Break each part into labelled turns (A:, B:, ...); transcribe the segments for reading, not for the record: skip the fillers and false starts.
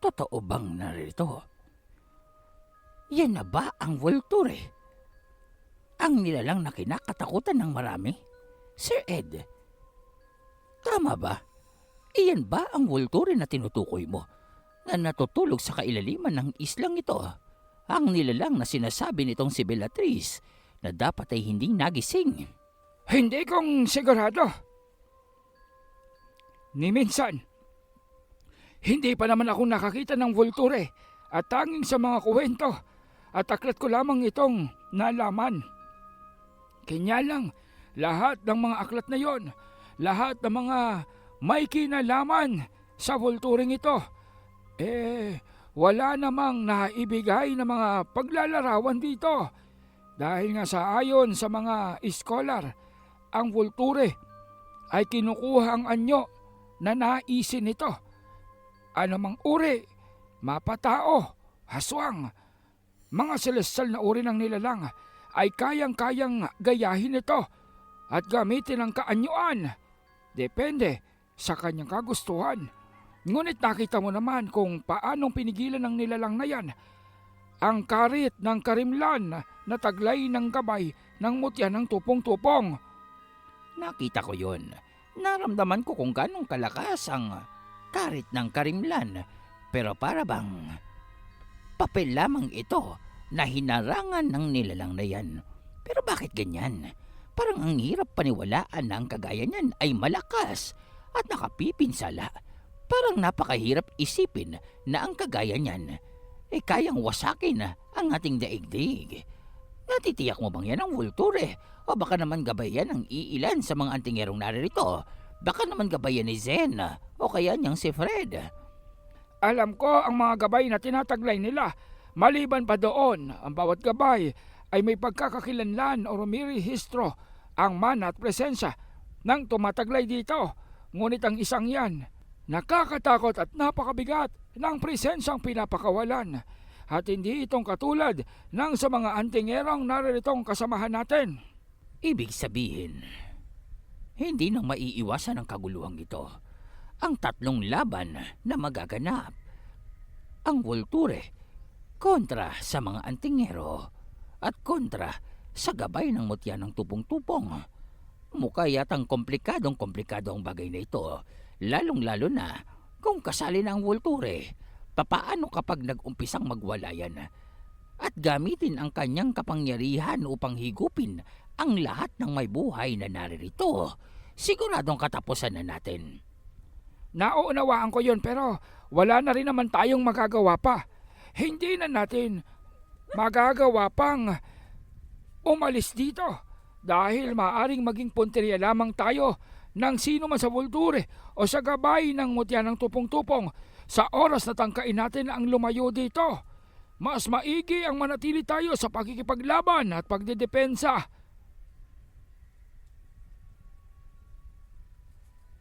A: Totoo bang narito? Yan na ba ang Volture? Ang nilalang na kinakatakutan ng marami? Sir Ed, tama ba? Iyan ba ang Volture na tinutukoy mo na natutulog sa kailaliman ng islang ito? Ang nilalang na sinasabi nitong si Bellatrix na dapat ay hindi nagising.
B: Hindi kong sigurado. Ni minsan, hindi pa naman ako nakakita ng Volture at tanging sa mga kwento at aklat ko lamang itong nalaman. Kanya lang, lahat ng mga aklat na yon, lahat ng mga may kinalaman sa Volturing ito, wala namang naibigay na mga paglalarawan dito. Dahil nga sa ayon sa mga iskolar, ang Volture ay kinukuha ang anyo na naisin nito. Anumang uri, mapatao, haswang, mga celestial na uri ng nilalang ay kayang-kayang gayahin ito at gamitin ang kaanyuan. Depende sa kanyang kagustuhan. Ngunit nakita mo naman kung paanong pinigilan ng nilalang na yan ang karit ng karimlan na taglay ng gabay ng mutya ng tupong-tupong.
A: Nakita ko yon. Naramdaman ko kung ganong kalakas ang karit ng karimlan. Pero para bang papel lamang ito na hinarangan ng nilalang na yan. Pero bakit ganyan? Parang ang hirap paniwalaan na ang kagaya niyan ay malakas at nakapipinsala. Parang napakahirap isipin na ang kagaya niyan ay kayang wasakin ang ating daigdig. Natitiyak mo bang yan ang Volture? O baka naman gabayan ng iilan sa mga antingerong naririto? Baka naman gabayan ni Zen o kaya niyang si Fred.
B: Alam ko ang mga gabay na tinataglay nila. Maliban pa doon, ang bawat gabay ay may pagkakakilanlan o rumirehistro ang mana at presensya ng tumataglay dito. Ngunit ang isang yan, nakakatakot at napakabigat ng presensyang pinapakawalan. At hindi itong katulad ng sa mga antingerang nariritong kasamahan natin.
A: Ibig sabihin, hindi nang maiiwasan ang kaguluhang ito. Ang tatlong laban na magaganap. Ang Volture kontra sa mga antingero at kontra sa gabay ng mutya ng tupong-tupong. Mukha yatang komplikado ang bagay na ito, lalong-lalo na kung kasali na ang Volture. Papaano kapag nag-umpisang magwalayan at gamitin ang kanyang kapangyarihan upang higupin ang lahat ng may buhay na naririto? Siguradong katapusan na natin.
B: Nauunawaan ko yun pero wala na rin naman tayong magagawa pa. Hindi na natin magagawa pang umalis dito dahil maaring maging punteriya lamang tayo ng sino man sa Volture o sa gabay ng mutya ng tupong-tupong sa oras na tangkain natin ang lumayo dito. Mas maigi ang manatili tayo sa pakikipaglaban at pagdedepensa.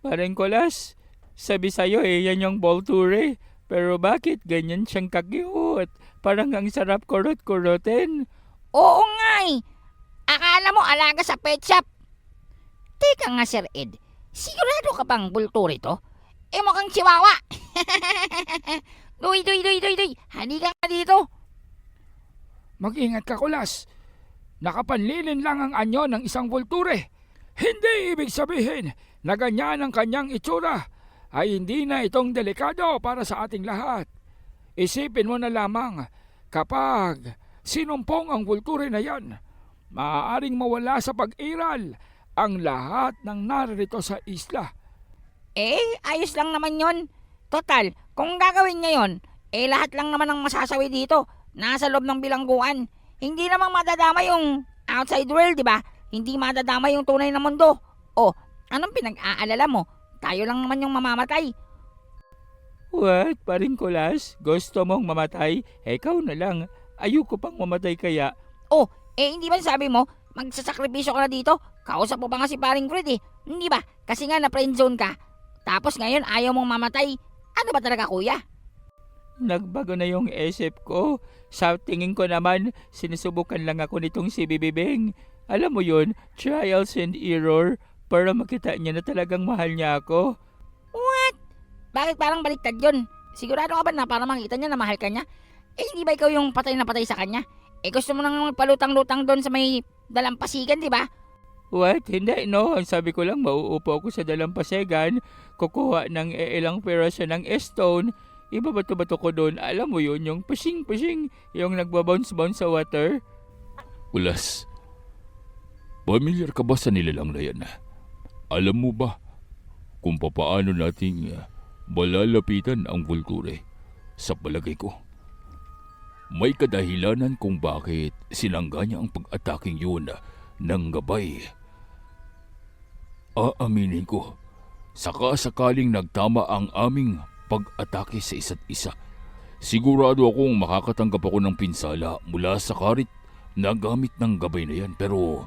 C: Parang Kolas, sabi sa'yo yan yung Volture. Pero bakit ganyan siyang kakiut? Parang ang sarap kurot-kurotin.
D: Oo nga eh. Akala mo alaga sa pet shop. Teka nga Sir Ed, sigurado ka bang Volture to? Mukhang chihuahua. Duy. Halika nga dito.
B: Mag-ingat ka, Kulas. Nakapanlilin lang ang anyo ng isang Volture. Hindi ibig sabihin na ganyan ang kanyang itsura ay hindi na itong delikado para sa ating lahat. Isipin mo na lamang, kapag sinumpong ang Volture na yan, maaaring mawala sa pag-iral ang lahat ng naririto sa isla.
D: Ayos lang naman yon. Total, kung gagawin niya yon, lahat lang naman ang masasawi dito. Nasa loob ng bilangguan. Hindi namang madadama yung outside world, di ba? Hindi madadama yung tunay na mundo. O, anong pinag-aalala mo? Tayo lang naman yung mamamatay.
C: What? Paring Kolas? Gusto mong mamatay? Ikaw na lang. Ayoko pang mamatay kaya.
D: Oh, hindi ba sabi mo, magsasakripisyo ka na dito? Kausap mo ba nga si paring Fred eh? Hindi ba? Kasi nga na-friendzone ka. Tapos ngayon ayaw mong mamatay. Ano ba talaga kuya?
C: Nagbago na yung isip ko. Sa tingin ko naman, sinusubukan lang ako nitong si Bibibeng. Alam mo yun, trials and error para makita niya na talagang mahal niya ako.
D: What? Bakit parang baliktad yun? Sigurado ka ba na para makita niya na mahal ka niya? Hindi ba ikaw yung patay na patay sa kanya? Gusto mo nang magpalutang-lutang doon sa may dalampasigan, di ba?
C: What? Hindi, no. Ang sabi ko lang, mauupo ako sa dalampasigan, kukuha ng ilang piraso ng stone, ibabato-bato ko doon. Alam mo yun, yung pushing-pushing, yung nagbabounce-bounce sa water.
B: Ulas, familiar ka ba sa nilalang na yan? Alam mo ba kung papaano nating malalapitan ang Volture? Sa palagay ko, may kadahilanan kung bakit sinangga niya ang pag-ataking yun ng gabay. Aaminin ko, saka-sakaling nagtama ang aming pag-atake sa isa't isa. Sigurado akong makakatanggap ako ng pinsala mula sa karit na gamit ng gabay na yan, pero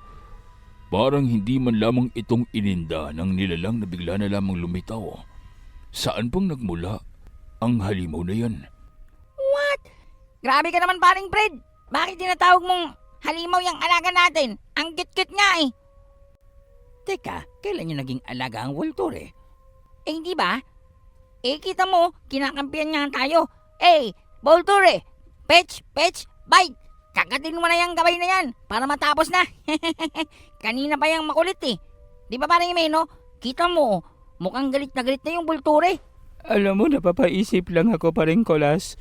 B: parang hindi man lamang itong ininda ng nilalang na bigla na lamang lumitaw. Saan bang nagmula ang halimaw na yan?
D: Grabe ka naman, paring Fred. Bakit tinatawag mong halimaw yung alaga natin? Ang cute-cute nga eh.
A: Teka, kailan niyo naging alaga ang Volture?
D: Hindi ba? Kita mo, kinakampihan nga tayo. Volture, fetch, bite. Kakatin mo na yung gabay na yan para matapos na. Kanina pa yung makulit eh. Di ba parang Imeno? Kita mo, mukhang galit na yung Volture.
C: Alam mo, napapaisip lang ako pa rin, Kolas.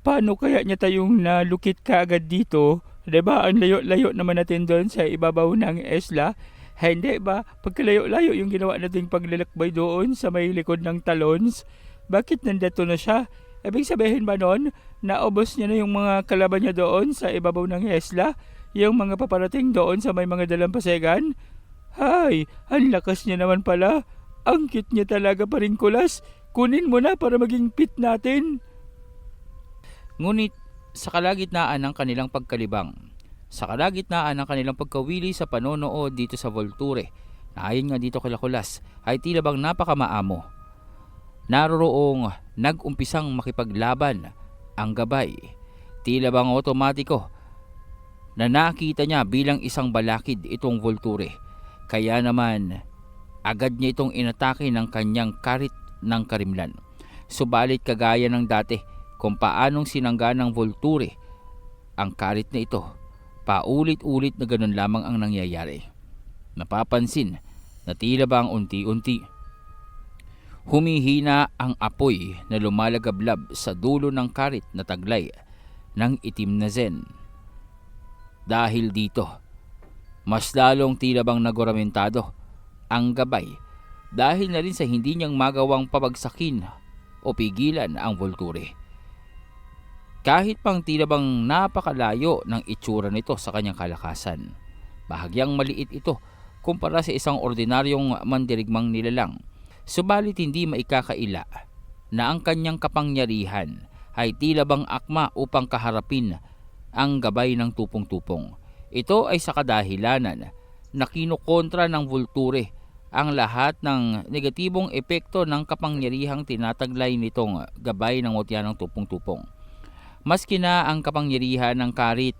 C: Paano kaya niya tayong nalukit kaagad dito? Diba, ang layo-layo naman natin doon sa ibabaw ng isla. Hindi ba, pagkalayo-layo yung ginawa nating paglalakbay doon sa may likod ng talons? Bakit nandito na siya? Ibig sabihin ba noon, naubos niya na yung mga kalaban niya doon sa ibabaw ng isla? Yung mga paparating doon sa may mga dalampasigan? Hay, ang lakas niya naman pala. Ang cute niya talaga pa rin, Kulas. Kunin mo na para maging pit natin. Ngunit sa kalagitnaan ng kanilang pagkalibang, sa kalagitnaan ng kanilang pagkawili sa panonood dito sa Volture, na ayon nga dito kila Kulas, ay tila bang napakamaamo. Naroroong nag-umpisang makipaglaban ang gabay. Tila bang otomatiko na nakita niya bilang isang balakid itong Volture. Kaya naman agad niya itong inatake ng kanyang karit ng karimlan. Subalit kagaya ng dati, kung paanong sinangga ng Volture ang karit na ito, paulit-ulit na ganun lamang ang nangyayari. Napapansin na tila bang unti-unti humihina ang apoy na lumalagablab sa dulo ng karit na taglay ng itim na Zen. Dahil dito, mas lalong tila bang naguramentado ang gabay dahil na rin sa hindi niyang magawang pabagsakin o pigilan ang Volture. Kahit pang tila bang napakalayo ng itsura nito sa kanyang kalakasan. Bahagyang maliit ito kumpara sa isang ordinaryong mandirigmang nilalang. Subalit hindi maikakaila na ang kanyang kapangyarihan ay tila bang akma upang kaharapin ang gabay ng tupong-tupong. Ito ay sa kadahilanan na kinukontra ng Volture ang lahat ng negatibong epekto ng kapangyarihang tinataglay nitong gabay ng mutya ng tupong-tupong. Maski na ang kapangyarihan ng karit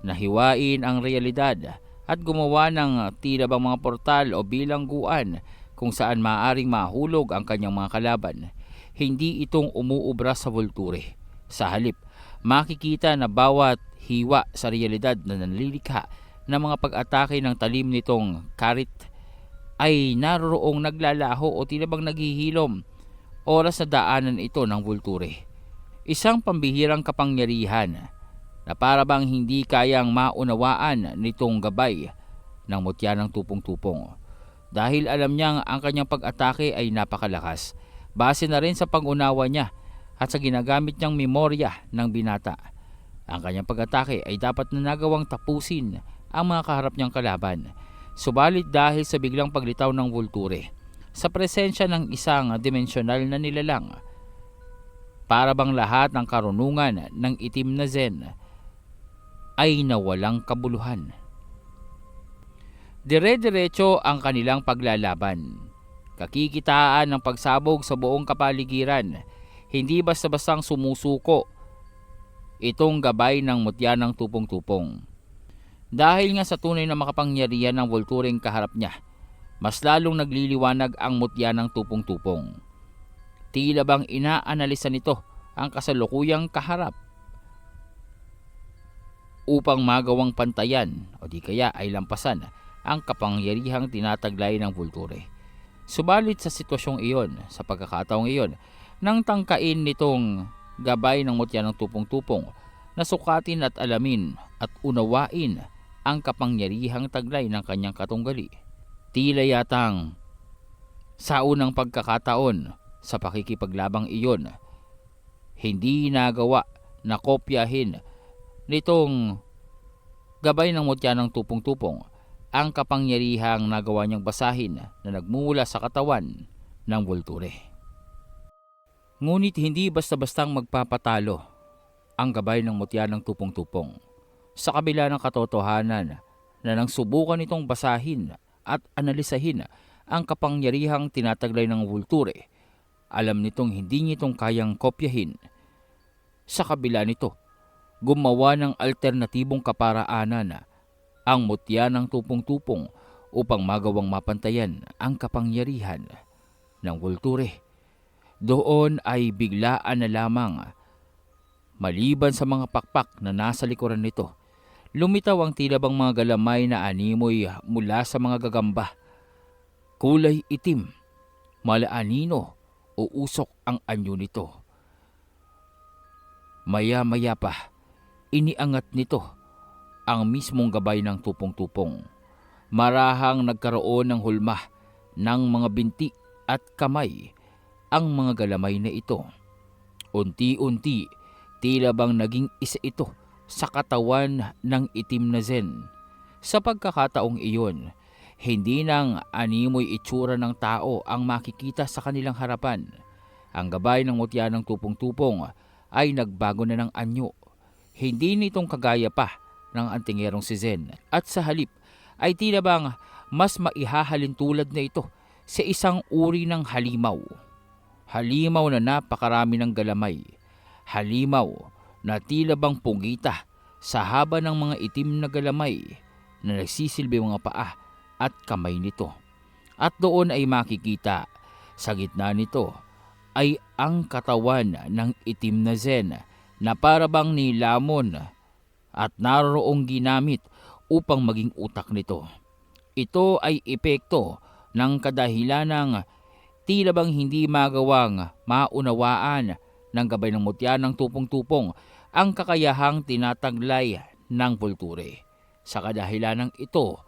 C: na hiwain ang realidad at gumawa ng tila bang mga portal o bilangguan kung saan maaaring mahulog ang kanyang mga kalaban, hindi itong umuubra sa Volture. Sa halip, makikita na bawat hiwa sa realidad na nanlilikha ng mga pag-atake ng talim nitong karit ay naroroong naglalaho o tila bang naghihilom oras sa daanan ito ng Volture. Isang pambihirang kapangyarihan na para bang hindi kayang maunawaan nitong gabay ng mutya ng tupong-tupong. Dahil alam niyang ang kanyang pag-atake ay napakalakas, base na rin sa pag-unawa niya at sa ginagamit niyang memorya ng binata. Ang kanyang pag-atake ay dapat na nagawang tapusin ang mga kaharap niyang kalaban. Subalit dahil sa biglang paglitaw ng Volture, sa presensya ng isang dimensyonal na nilalang, para bang lahat ng karunungan ng itim na Zen ay nawalang kabuluhan. Dire-diretso ang kanilang paglalaban. Kakikitaan ng pagsabog sa buong kapaligiran. Hindi basta-bastang sumusuko itong gabay ng mutya ng tupong-tupong. Dahil nga sa tunay na makapangyarihan ng Voltureng kaharap niya, mas lalong nagliliwanag ang mutya ng tupong-tupong. Tila bang inaanalisa nito ang kasalukuyang kaharap upang magawang pantayan o di kaya ay lampasan ang kapangyarihang tinataglay ng Vulture. Subalit sa sitwasyong iyon, sa pagkakataong iyon, nang tangkain nitong gabay ng mutya ng tupong-tupong na sukatin at alamin at unawain ang kapangyarihang taglay ng kanyang katunggali. Tila yatang sa unang pagkakataon sa pakikipaglabang iyon, hindi nagawa na kopyahin nitong gabay ng mutya ng tupong-tupong ang kapangyarihang nagawa niyang basahin na nagmumula sa katawan ng Vulture. Ngunit hindi basta-bastang magpapatalo ang gabay ng mutya ng tupong-tupong. Sa kabila ng katotohanan na nang subukan itong basahin at analisahin ang kapangyarihang tinataglay ng Vulture, alam nitong hindi nitong kayang kopyahin. Sa kabila nito, gumawa ng alternatibong kaparaanan ang mutya ng tupong-tupong upang magawang mapantayan ang kapangyarihan ng Vulture. Doon ay biglaan na lamang, maliban sa mga pakpak na nasa likuran nito, lumitaw ang tila bang mga galamay na animoy mula sa mga gagamba. Kulay itim, malaanino o usok ang anyo nito. Maya-maya pa, iniangat nito ang mismong gabay ng tupong-tupong. Marahang nagkaroon ng hulma ng mga binti at kamay ang mga galamay na ito. Unti-unti, tila bang naging isa ito sa katawan ng itim na Zen. Sa pagkakataong iyon, hindi nang animoy itsura ng tao ang makikita sa kanilang harapan. Ang gabay ng mutya ng tupong-tupong ay nagbago na ng anyo. Hindi nitong kagaya pa ng antingerong si Zen, at sa halip ay tila bang mas maihahalin tulad na ito sa isang uri ng halimaw. Halimaw na napakarami ng galamay. Halimaw na tila bang pugita sa haba ng mga itim na galamay na nagsisilbi mga paa at kamay nito. At doon ay makikita sa gitna nito ay ang katawan ng itim na Zen na parabang nilamon at naroroong ginamit upang maging utak nito. Ito ay epekto ng kadahilanang tila bang hindi magawang maunawaan ng gabay ng mutya ng tupong-tupong ang kakayahang tinataglay ng Vulture. Sa kadahilanang ito,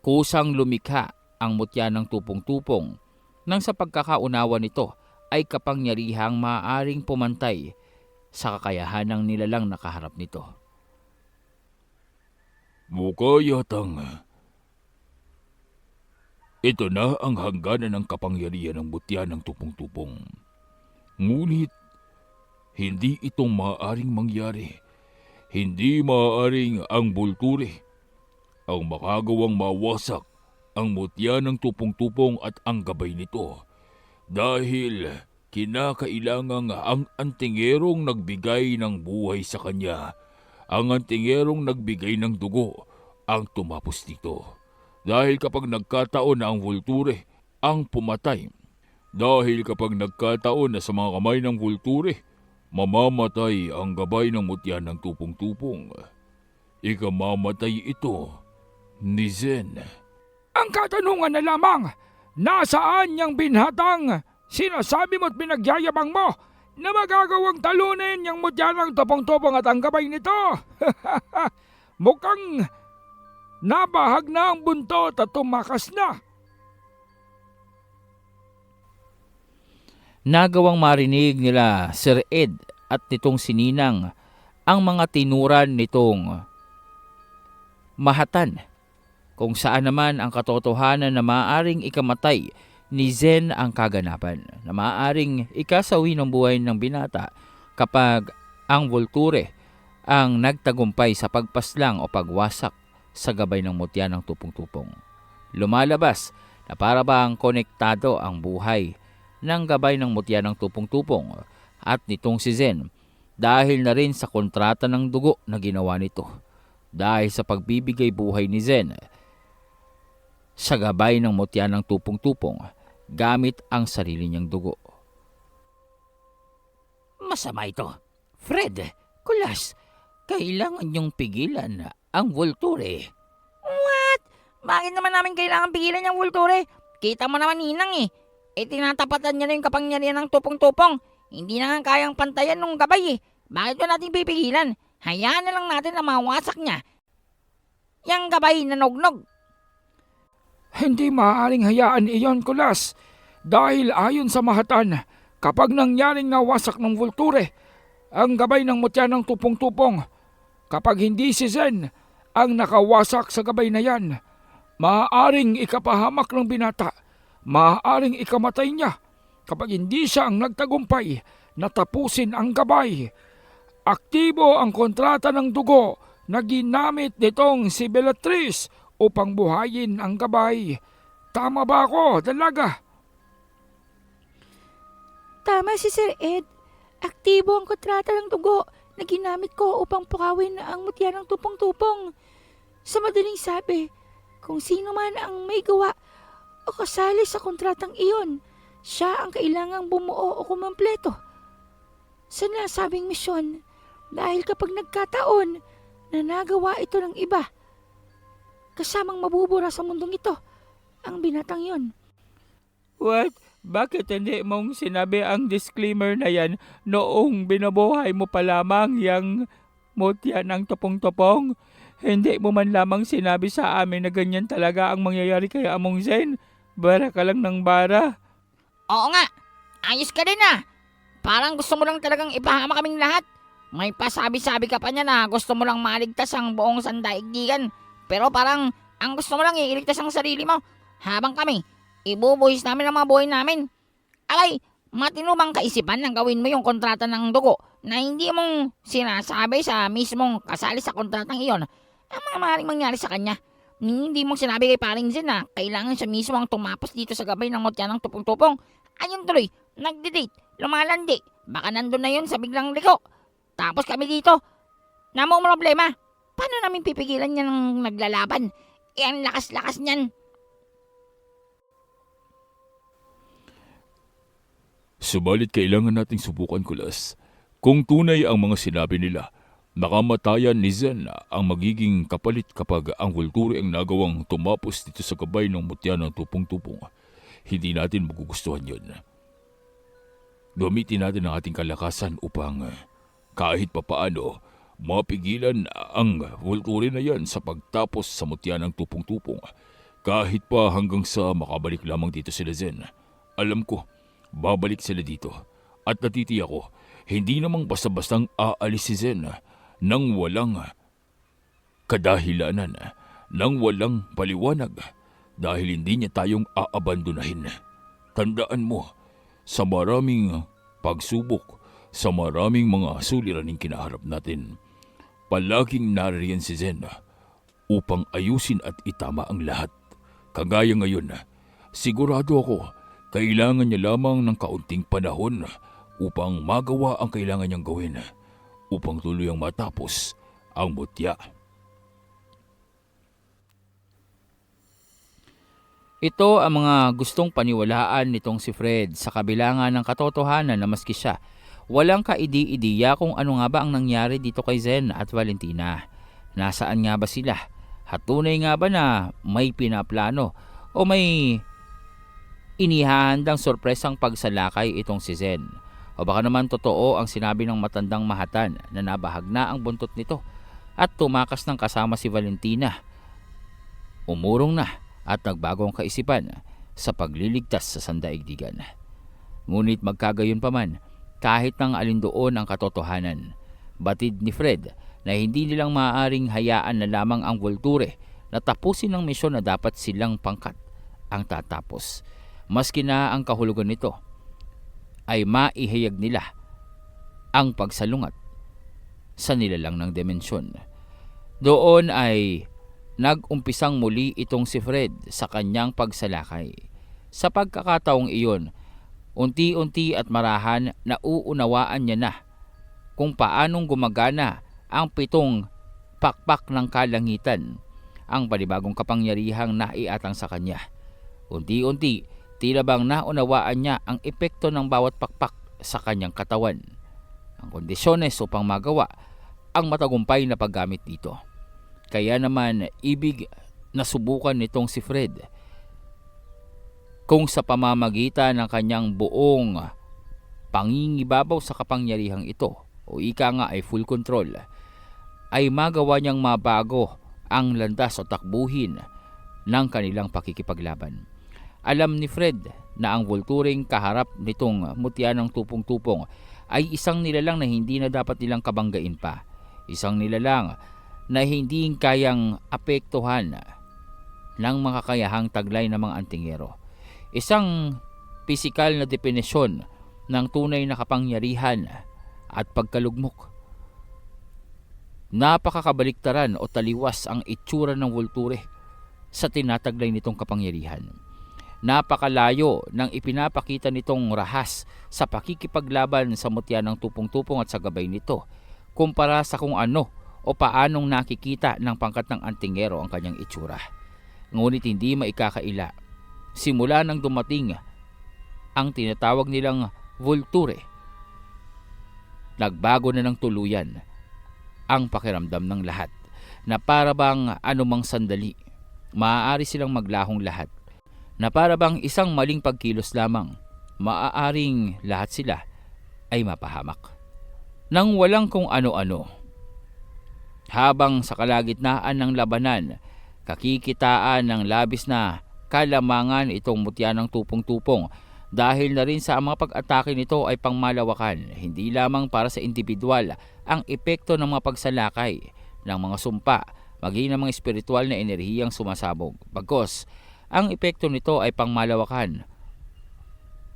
C: kusang lumikha ang mutya ng tupong-tupong nang sa pagkakaunawa nito ay kapangyarihang maaaring pumantay sa kakayahan ng nilalang nakaharap nito.
B: Mukha yatang ito na ang hangganan ng kapangyarihan ng mutya ng tupong-tupong. Ngunit hindi itong maaaring mangyari. Hindi maaaring ang Vulture ang makagawang mawasak ang mutya ng tupong-tupong at ang gabay nito. Dahil kinakailangang ang antingerong nagbigay ng buhay sa kanya, ang antingerong nagbigay ng dugo ang tumapos dito. Dahil kapag nagkataon na ang Vulture ang pumatay, dahil kapag nagkataon na sa mga kamay ng Vulture, mamamatay ang gabay ng mutya ng tupong-tupong, ikamamatay ito ni Zen. Ang katanungan na lamang, nasaan niyang binhatang sinasabi mo't pinagyayabang mo na magagawang talunin niyang mutya ng tupong-tupong at ang gabay nito? Mukhang nabahag na ang buntot at tumakas na.
C: Nagawang marinig nila Sir Ed at nitong si Ninang ang mga tinuran nitong mahatan, kung saan naman ang katotohanan na maaaring ikamatay ni Zen ang kaganapan, na maaaring ikasawi ng buhay ng binata kapag ang Vulture ang nagtagumpay sa pagpaslang o pagwasak sa gabay ng mutya ng tupong-tupong. Lumalabas na para bang konektado ang buhay ng gabay ng mutya ng tupong-tupong at nitong si Zen dahil na rin sa kontrata ng dugo na ginawa nito, dahil sa pagbibigay buhay ni Zen sa gabay ng mutya ng tupong-tupong gamit ang sarili niyang dugo.
A: masama ito. Fred, Kulas, kailangan niyong pigilan ang Volture.
D: Bakit naman namin kailangan pigilan yung Vulture? Kita mo naman, Ninang eh. Tinatapatan niya na yung kapangyarihan ng tupong-tupong. Hindi na nga kayang pantayan nung gabay eh. Bakit ko natin pipigilan? Hayaan na lang natin na mawasak niya. Yang gabay na nognog.
B: Hindi maaaring hayaan iyon, Kulas. Dahil ayon sa mahatan, kapag nangyaring nawasak ng Volture, ang gabay ng mutya ng tupong-tupong, kapag hindi si Zen ang nakawasak sa gabay na yan, maaaring ikapahamak ng binata, maaaring ikamatay niya kapag hindi siya ang nagtagumpay na tapusin ang gabay. Aktibo ang kontrata ng dugo na ginamit nitong si Bellatrix upang buhayin ang gabay. Tama ba ako, dalaga?
E: Tama si Sir Ed. Aktibo ang kontrata ng dugo na ginamit ko upang pukawin ang mutya ng tupong-tupong. Sa madaling sabi, kung sino man ang may gawa o kasali sa kontratang iyon, siya ang kailangang bumuo o kumpleto sa nasabing misyon. Dahil kapag nagkataon na nagawa ito ng iba, kasamang mabubura sa mundong ito ang binatang yon.
B: What? Bakit hindi mong sinabi ang disclaimer na yan noong binubuhay mo pa lamang yang mutya ng tupong-tupong? Hindi mo man lamang sinabi sa amin na ganyan talaga ang mangyayari kay Among Zen? Bara ka lang ng bara.
D: Oo nga, ayos ka din ah. Parang gusto mo lang talagang ipahama kaming lahat. May pasabi-sabi ka pa niya na gusto mo lang maligtas ang buong sandaigdigan. Pero parang ang gusto mo lang iligtas ang sarili mo. Habang kami, ibubuhis namin ang mga buhay namin. Alay, matino bang kaisipan na gawin mo yung kontrata ng dugo na hindi mong sinasabi sa mismong kasali sa kontratang iyon ang mga maaaring mangyari sa kanya. Hindi mong sinabi kay paring Zen na kailangan siya mismo ang tumapos dito sa gabay ng mutya ng tupong-tupong. Ayun tuloy, nagde-date, lumalandi. Baka nandun na yun sa biglang liko. Tapos kami dito. Namang problema, paano namin pipigilan niya ng naglalaban? Ang lakas-lakas niyan.
F: Subalit kailangan nating subukan, Kulas. Kung tunay ang mga sinabi nila, nakamatayan ni Zen ang magiging kapalit kapag ang Volture ang nagawang tumapos dito sa gabay ng mutya ng tupong-tupong. Hindi natin magugustuhan yun. Gamitin natin ang ating kalakasan upang kahit papaano mapigilan ang Volture na yan sa pagtapos sa mutya ng tupong-tupong. Kahit pa hanggang sa makabalik lamang dito sila Zen. Alam ko, babalik sila dito at natitiyak ko, hindi namang basta-bastang aalis si Zen nang walang kadahilanan, nang walang paliwanag dahil hindi niya tayong aabandonahin. Tandaan mo, sa maraming pagsubok, sa maraming mga suliraning kinaharap natin, palaging naririyan si Zen upang ayusin at itama ang lahat. Kagaya ngayon, sigurado ako, kailangan niya lamang ng kaunting panahon upang magawa ang kailangan niyang gawin upang tuluyang matapos ang mutya.
C: Ito ang mga gustong paniwalaan nitong si Fred sa kabila nga ng katotohanan na maski siya, walang kaidi-idiya kung ano nga ba ang nangyari dito kay Zen at Valentina. Nasaan nga ba sila? Hatunay nga ba na may pinaplano o may inihahandang sorpresang pagsalakay itong si Zen? O baka naman totoo ang sinabi ng matandang mahatan na nabahag na ang buntot nito at tumakas ng kasama si Valentina. Umurong na at nagbagong kaisipan sa pagliligtas sa sandaigdigan. Ngunit magkagayon pa man, kahit nang alin doon ang katotohanan, batid ni Fred na hindi nilang maaaring hayaan na lamang ang Volture na tapusin ang misyon na dapat silang pangkat ang tatapos. Maski na ang kahulugan nito ay maihayag nila ang pagsalungat sa nilalang ng dimensyon. Doon ay nag-umpisang muli itong si Fred sa kanyang pagsalakay. Sa pagkakataong iyon, unti-unti at marahan nauunawaan niya na kung paanong gumagana ang 7 pakpak ng kalangitan, ang panibagong kapangyarihang naiatang sa kanya. Unti-unti, tila bang naunawaan niya ang epekto ng bawat pakpak sa kanyang katawan. kondisyones upang magawa ang matagumpay na paggamit dito. Kaya naman ibig na subukan nitong si Fred kung sa pamamagitan ng kanyang buong pangingibabaw sa kapangyarihang ito o ika nga ay full control ay magawa niyang mabago ang landas o takbuhin ng kanilang pakikipaglaban. Alam ni Fred na ang Volturing kaharap nitong mutya ng tupong-tupong ay isang nilalang na hindi na dapat nilang kabanggain pa. Isang nilalang na hindi kayang apektuhan ng makakayahang taglay ng mga antingero. Isang pisikal na definisyon ng tunay na kapangyarihan at pagkalugmok. Napakakabaliktaran o taliwas ang itsura ng Volture sa tinataglay nitong kapangyarihan. Napakalayo ng ipinapakita nitong rahas sa pakikipaglaban sa mutya ng tupong-tupong at sa gabay nito kumpara sa kung ano o paanong nakikita ng pangkat ng antingero ang kanyang itsura. Ngunit hindi maikakaila. Simula nang dumating ang tinatawag nilang Volture, nagbago na ng tuluyan ang pakiramdam ng lahat na para bang anumang sandali maaari silang maglahong lahat, na para bang isang maling pagkilos lamang maaaring lahat sila ay mapahamak. Nang walang kung ano-ano, habang sa kalagitnaan ng labanan, kakikitaan ng labis na kalamangan itong mutya ng tupong-tupong dahil na rin sa mga pag-atake nito ay pangmalawakan, hindi lamang para sa individual ang epekto ng mga pagsalakay ng mga sumpa, maging ng mga espiritual na enerhiyang sumasabog. Bagkus, ang epekto nito ay pangmalawakan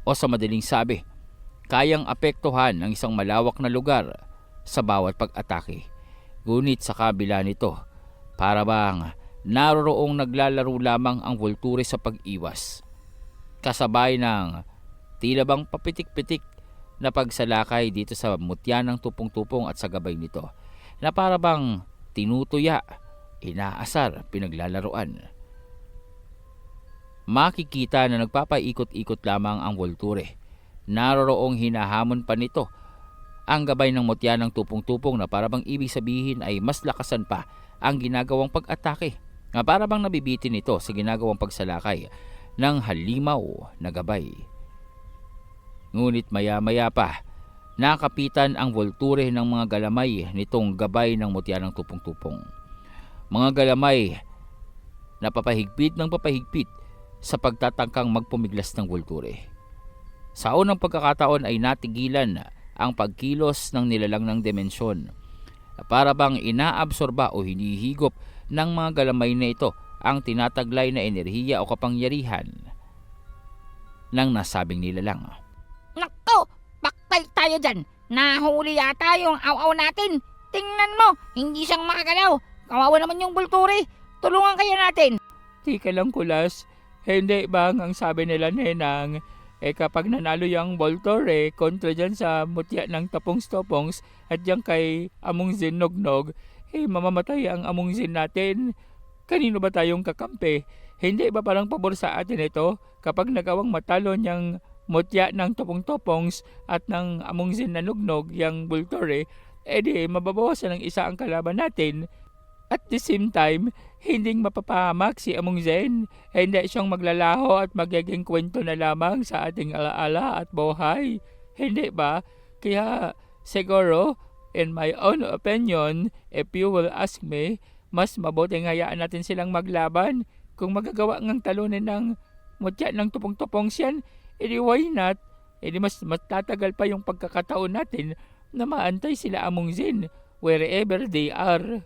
C: o sa madaling sabi, kayang apektuhan ng isang malawak na lugar sa bawat pag-atake. Ngunit sa kabila nito, para bang naroroong naglalaro lamang ang Volture sa pag-iwas, kasabay ng tila bang papitik-pitik na pagsalakay dito sa mutya ng tupong-tupong at sa gabay nito, na para bang tinutuya, inaasar, pinaglalaruan. Makikita na nagpapaikot-ikot lamang ang Volture. Naroroong hinahamon pa nito ang gabay ng mutya ng tupong-tupong na para bang ibig sabihin ay mas lakasan pa ang ginagawang pag-atake, na para bang nabibitin nito sa ginagawang pagsalakay ng halimaw na gabay. Ngunit maya-maya pa, nakapitan ang Volture ng mga galamay nitong gabay ng mutya ng tupong-tupong. Mga galamay na papahigpit ng papahigpit sa pagtatangkang magpumiglas ng Volture. Sa unang pagkakataon ay natigilan ang pagkilos ng nilalang ng dimensyon, na para bang inaabsorba o hinihigop ng mga galamay na ito ang tinataglay na enerhiya o kapangyarihan ng nasabing nilalang.
D: Naku! Paktay tayo dyan! Nahuli yata yung aw-aw natin! Tingnan mo! Hindi siyang makagalaw! Kawawa naman yung Volture! Tulungan kaya natin!
B: Tika lang, Kulas. Hindi bang ang sabi nila, Nenang, kapag nanalo yung Volture kontra dyan sa mutya ng tapong-stopongs at dyan kay Among Zin Nognog, mamamatay ang Among Zin natin. Kanino ba tayong kakampi? Hindi ba parang pabor sa atin ito kapag nagawang matalo niyang mutya ng tapong-topongs at ng Among Zin na Nognog, yung Volture, di mababawasan ng isa ang kalaban natin. At the same time, hindi mapapahamak si Among Zen. Hindi siyang maglalaho at magiging kwento na lamang sa ating alaala at buhay. Hindi ba? Kaya siguro, in my own opinion, if you will ask me, mas mabuting hayaan natin silang maglaban. Kung magagawa ngang talunin ng mutya ng tupong-tupong siyan, edi why not? Edi mas matatagal pa yung pagkakataon natin na maantay sila Among Zen wherever they are.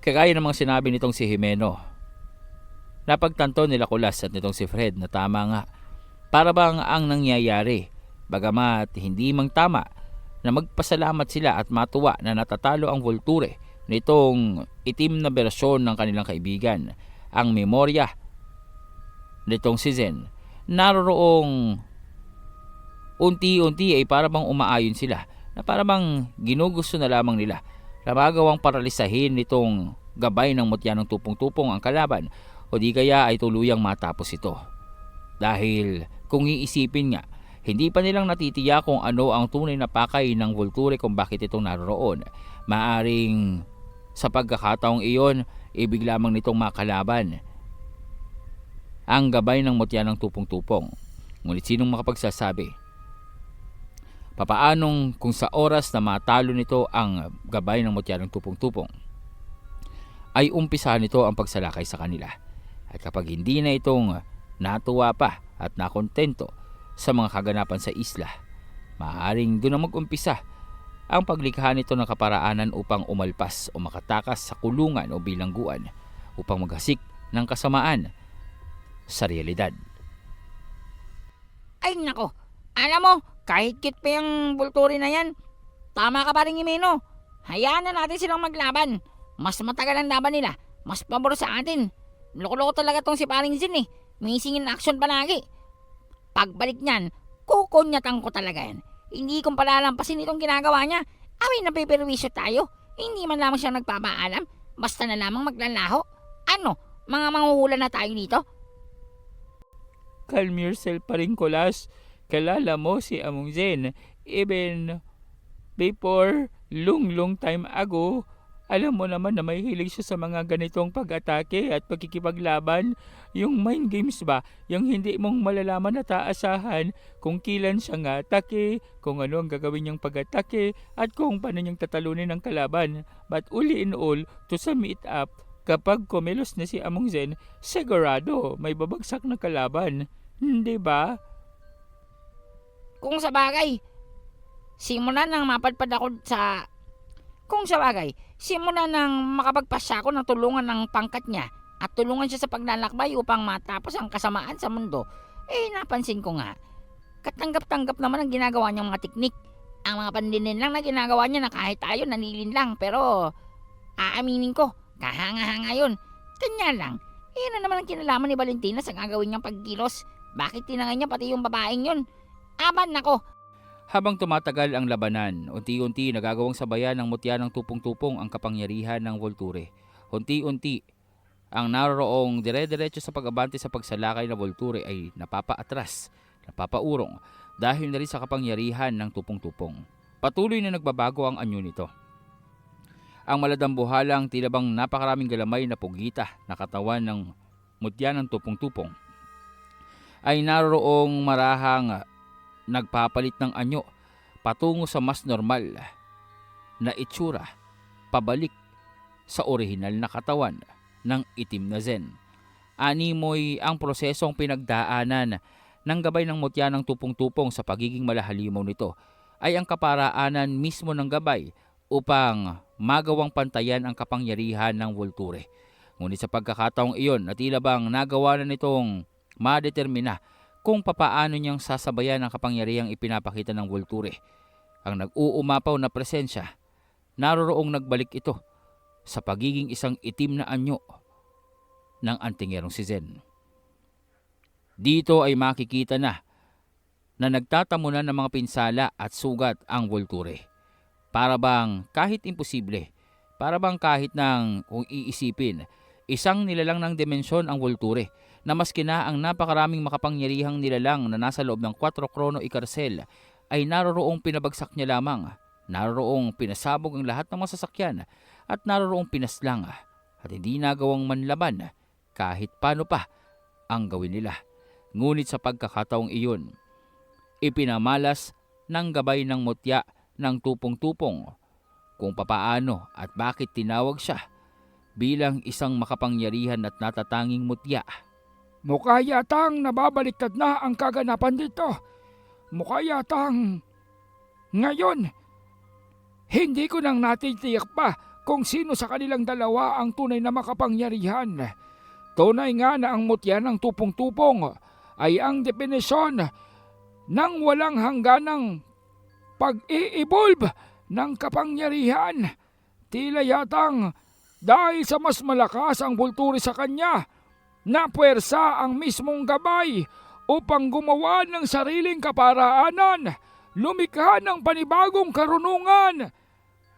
C: Kagaya ng mga sinabi nitong si Jimeno, napagtanto nila Kulas at nitong si Fred na tama nga. Para bang ang nangyayari, bagamat hindi mang tama, na magpasalamat sila at matuwa na natatalo ang Volture nitong itim na bersyon ng kanilang kaibigan, ang memorya nitong si Zen. Naroroong unti-unti ay para bang umaayon sila, na para bang ginugusto na lamang nila na magawang paralisahin nitong gabay ng mutya ng tupong-tupong ang kalaban, o di kaya ay tuluyang matapos ito. Dahil kung iisipin nga, Hindi pa nilang natitiyak kung ano ang tunay na pakay ng Volture kung bakit ito naroon. Maaring sa pagkakataong iyon, ibig lamang nitong makalaban ang gabay ng mutya ng tupong-tupong. Ngunit sinong makapagsasabi? Papaanong kung sa oras na matalo nito ang gabay ng mutya ng tupong-tupong, ay umpisa nito ang pagsalakay sa kanila. At kapag hindi na itong natuwa pa at nakontento sa mga kaganapan sa isla, maaaring doon na mag-umpisa ang paglikha nito ng kaparaanan upang umalpas o makatakas sa kulungan o bilangguan upang maghasik ng kasamaan sa realidad.
D: Ay nako, alam mo, kahit cute pa yung Volture na yan, tama ka pa rin, Jimeno. Hayaan na natin silang maglaban. Mas matagal ang laban nila, mas pabor sa atin. Loko-loko talaga tong si paring Zin eh. Missing in action palagi. Pagbalik niyan, kukunyatan ko talaga yan. Hindi kong palalampasin itong ginagawa niya. Awin na peperwisyo tayo. Hindi man lamang siya nagpapaalam. Basta na lamang maglalaho. Ano, mga manghuhula na tayo dito?
A: Calm yourself pa rin, Kulas. Kalala mo si Among Zen. Even before long time ago, alam mo naman na may hilig siya sa mga ganitong pag-atake at pagkikipaglaban. Yung mind games ba? Yung hindi mong malalaman at aasahan kung kailan siya nga atake, kung ano ang gagawin niyang pag-atake, at kung paano niyang tatalunin ang kalaban. But all in all, to sum it up, kapag kumilos na si Among Zen, sigurado may babagsak na kalaban. Hindi ba?
D: Kung sa bagay, simula nang mapadpad ako sa... Kung sa bagay, simula nang makapagpasya ako ng tulungan ng pangkat niya at tulungan siya sa paglalakbay upang matapos ang kasamaan sa mundo, napansin ko nga, katanggap-tanggap naman ang ginagawa niyang mga teknik. Ang mga pandinin lang na ginagawa niya na kahit tayo nanilin lang, pero aaminin ko, kahanga-hanga yun. Kanya lang, na naman ang kinalaman ni Valentina sa gagawin niyang pagkilos. Bakit tinangay niya pati yung babaeng yun? Aban nako!
C: Habang tumatagal ang labanan, unti-unti nagagawang sabayan ng mutya ng tupong-tupong ang kapangyarihan ng Volture. Unti-unti, ang naroroong dire-diretso sa pag-abante sa pagsalakay na Volture ay napapaatras, napapaurong dahil na rin sa kapangyarihan ng tupong-tupong. Patuloy na nagbabago ang anyo nito. Ang maladambuhalang tila bang napakaraming galamay na pugita na katawan ng mutya ng tupong-tupong ay naroroong marahang nagpapalit ng anyo patungo sa mas normal na itsura, pabalik sa orihinal na katawan ng itim na Zen. Animoy ang prosesong pinagdaanan ng gabay ng mutya ng tupong-tupong sa pagiging malahalimaw nito ay ang kaparaanan mismo ng gabay upang magawang pantayan ang kapangyarihan ng Volture. Ngunit sa pagkakataong iyon, na tila bang nagawa na nitong madetermina kung papaano niyang sasabayan ang kapangyarihang ipinapakita ng Volture. Ang nag-uumapaw na presensya, naroroong nagbalik ito sa pagiging isang itim na anyo ng antingerong si Zen. Dito ay makikita na nagtatamunan ng mga pinsala at sugat ang Volture. Para bang kahit imposible, para bang kahit nang kung iisipin, isang nilalang ng dimensyon ang Volture, na maski na ang napakaraming makapangyarihang nilalang na nasa loob ng 4 Chrono Icarcel ay naroroong pinabagsak niya lamang, naroroong pinasabog ang lahat ng masasakyan at naroroong pinaslang at hindi nagawang manlaban kahit paano pa ang gawin nila. Ngunit sa pagkakataong iyon, ipinamalas ng gabay ng mutya ng tupong-tupong kung papaano at bakit tinawag siya bilang isang makapangyarihan at natatanging mutya.
B: Mukha yatang nababaliktad na ang kaganapan dito. Mukha yatang ngayon, hindi ko nang natitiyak pa kung sino sa kanilang dalawa ang tunay na makapangyarihan. Tunay nga na ang mutya ng tupong-tupong ay ang definisyon ng walang hangganang pag-i-evolve ng kapangyarihan. Tila yatang dahil sa mas malakas ang Volture sa kanya, napuwersa ang mismong gabay upang gumawa ng sariling kaparaanan, lumikha ng panibagong karunungan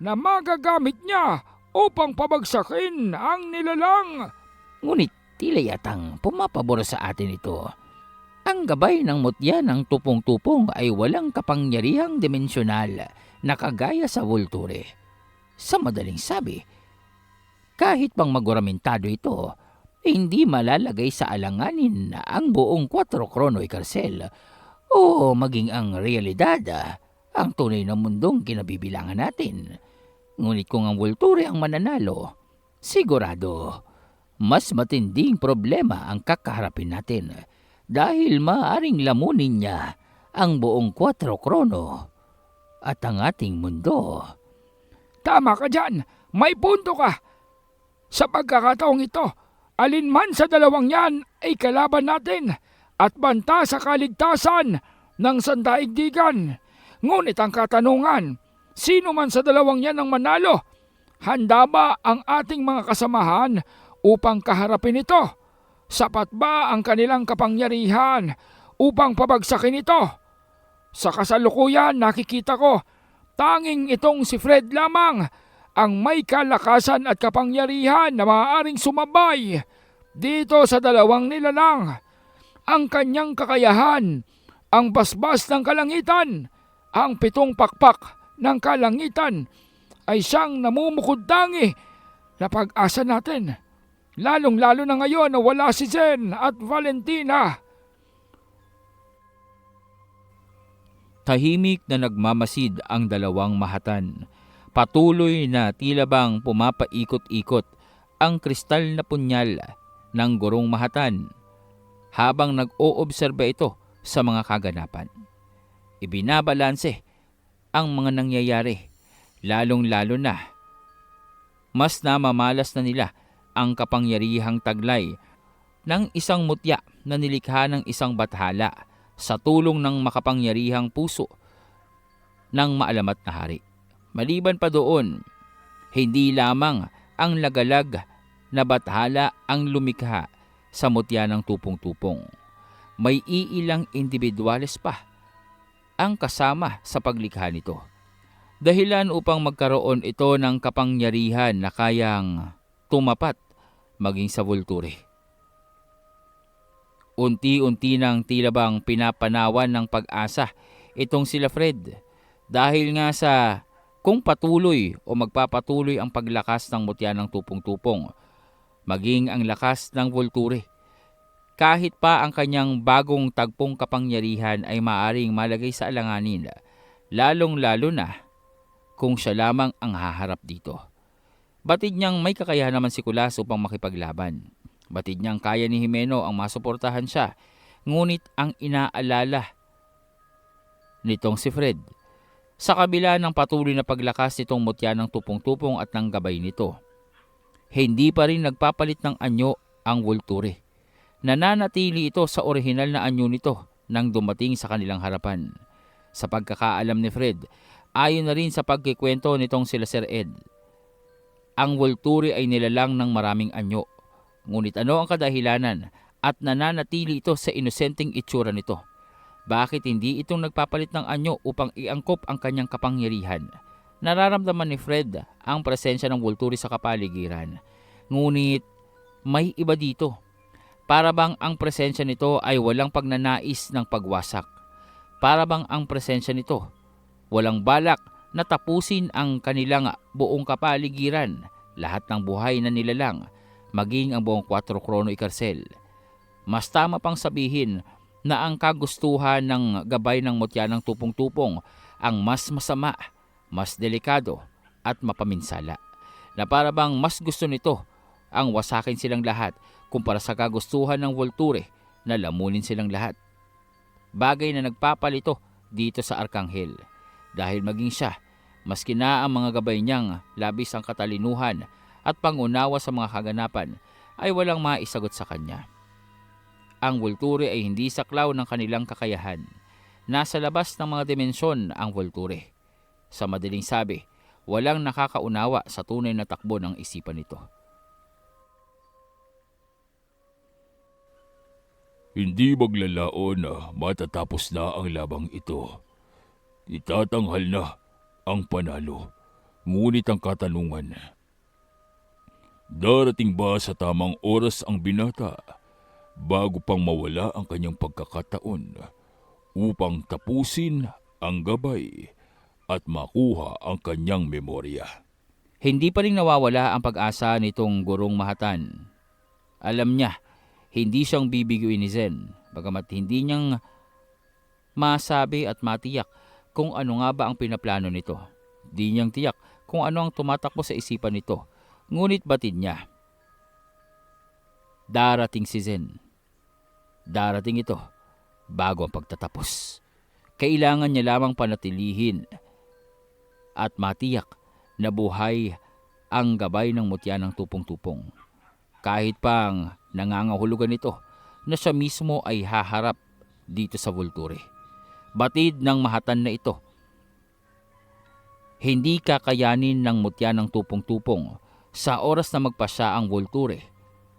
B: na magagamit niya upang pabagsakin ang nilalang.
A: Ngunit tila yatang pumapabor sa atin ito. Ang gabay ng mutya ng tupong-tupong ay walang kapangyarihang dimensyonal na kagaya sa Volture. Sa madaling sabi, kahit pang maguramentado ito, hindi malalagay sa alanganin ang buong 4 Chrono Carcel o maging ang realidad, ang tunay na mundong kinabibilangan natin. Ngunit kung ang Volture ang mananalo, sigurado, mas matinding problema ang kakaharapin natin dahil maaaring lamunin niya ang buong 4 Chrono at ang ating mundo.
B: Tama ka dyan, may punto ka. Sa pagkakataong ito, alinman sa dalawang yan ay kalaban natin at banta sa kaligtasan ng sandaigdigan. Ngunit ang katanungan, sino man sa dalawang yan ang manalo? Handa ba ang ating mga kasamahan upang kaharapin ito? Sapat ba ang kanilang kapangyarihan upang pabagsakin ito? Sa kasalukuyan nakikita ko, tanging itong si Fred lamang ang may kalakasan at kapangyarihan na maaaring sumabay dito sa dalawang nilalang. Ang kanyang kakayahan, ang basbas ng kalangitan, ang 7 pakpak ng kalangitan ay siyang namumukod-tangi na pag-asa natin. Lalong-lalo na ngayon na wala si Zen at Valentina.
C: Tahimik na nagmamasid ang dalawang mahatan. Patuloy na tila bang pumapaikot-ikot ang kristal na punyal ng gurong mahatan habang nag-oobserba ito sa mga kaganapan. Ibinabalanse ang mga nangyayari, lalong-lalo na mas namamalas na nila ang kapangyarihang taglay ng isang mutya na nilikha ng isang bathala sa tulong ng makapangyarihang puso ng maalamat na hari. Maliban pa doon, hindi lamang ang lagalag na bathala ang lumikha sa mutya ng tupong-tupong. May iilang individuales pa ang kasama sa paglikha nito. Dahilan upang magkaroon ito ng kapangyarihan na kayang tumapat maging sa Volture. Unti-unti nang tila bang pinapanawan ng pag-asa itong sila Fred dahil nga sa kung patuloy o magpapatuloy ang paglakas ng mutya ng tupong-tupong, maging ang lakas ng Volture. Kahit pa ang kanyang bagong tagpong kapangyarihan ay maaring malagay sa alanganin, lalong-lalo na kung siya lamang ang haharap dito. Batid niyang may kakayahan naman si Kulas upang makipaglaban. Batid niyang kaya ni Jimeno ang masuportahan siya, ngunit ang inaalala nitong si Fred, sa kabila ng patuloy na paglakas nitong mutya ng tupong-tupong at ng gabay nito, hindi pa rin nagpapalit ng anyo ang Volture. Nananatili ito sa orihinal na anyo nito nang dumating sa kanilang harapan. Sa pagkakaalam ni Fred, ayon na rin sa pagkikwento nitong sila Sir Ed, ang Volture ay nilalang ng maraming anyo. Ngunit ano ang kadahilanan at nananatili ito sa inosenteng itsura nito? Bakit hindi itong nagpapalit ng anyo upang iangkop ang kanyang kapangyarihan? Nararamdaman ni Fred ang presensya ng Volture sa kapaligiran. Ngunit may iba dito. Para bang ang presensya nito ay walang pagnanais ng pagwasak. Para bang ang presensya nito walang balak na tapusin ang kanilang buong kapaligiran, lahat ng buhay na nilalang, maging ang buong 4 Chrono Carcel. Mas tama pang sabihin na ang kagustuhan ng gabay ng mutya ng tupong-tupong ang mas masama, mas delikado at mapaminsala. Na para bang mas gusto nito ang wasakin silang lahat kumpara sa kagustuhan ng Volture na lamunin silang lahat. Bagay na nagpapalito dito sa Arkanghel. Dahil maging siya, maski na ang mga gabay niyang labis ang katalinuhan at pangunawa sa mga kaganapan, ay walang maisagot sa kanya. Ang Volture ay hindi saklaw ng kanilang kakayahan. Nasa labas ng mga dimensyon ang Volture. Sa madaling sabi, walang nakakaunawa sa tunay na takbo ng isipan nito.
F: Hindi maglalaon na matatapos na ang labang ito. Itatanghal na ang panalo. Ngunit ang katanungan, darating ba sa tamang oras ang binata bago pang mawala ang kanyang pagkakataon upang tapusin ang gabay at makuha ang kanyang memorya.
C: Hindi pa rin nawawala ang pag-asa nitong gurong Mahatan. Alam niya, hindi siyang bibiguin ni Zen, bagamat hindi niyang masabi at matiyak kung ano nga ba ang pinaplano nito. Di niyang tiyak kung ano ang tumatakbo sa isipan nito. Ngunit batid niya, darating si Zen. Darating ito bago ang pagtatapos. Kailangan niya lamang panatilihin at matiyak na buhay ang gabay ng mutya ng tupong-tupong. Kahit pang nangangahulugan ito na siya mismo ay haharap dito sa Vulture. Batid ng Mahatan na ito, hindi kakayanin ng mutya ng tupong-tupong sa oras na magpasya ang Vulture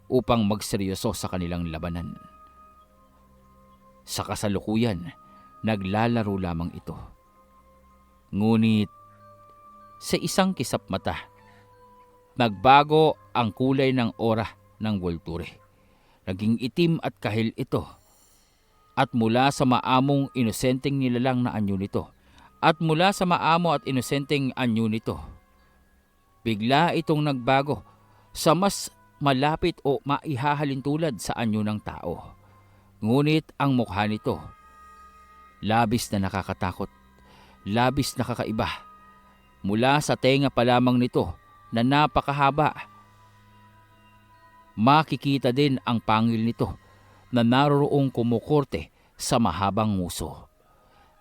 C: upang magseryoso sa kanilang labanan. Sa kasalukuyan, naglalaro lamang ito. Ngunit sa isang kisap mata, nagbago ang kulay ng aura ng Vulture. Naging itim at kahil ito. At mula sa maamong inosenteng nilalang na anyo nito, at mula sa maamo at inosenteng anyo nito, bigla itong nagbago sa mas malapit o maihahalin tulad sa anyo ng tao. Ngunit ang mukha nito, labis na nakakatakot, labis na kakaiba. Mula sa tenga pa lamang nito na napakahaba, makikita din ang pangil nito na naroroong kumukorte sa mahabang nguso.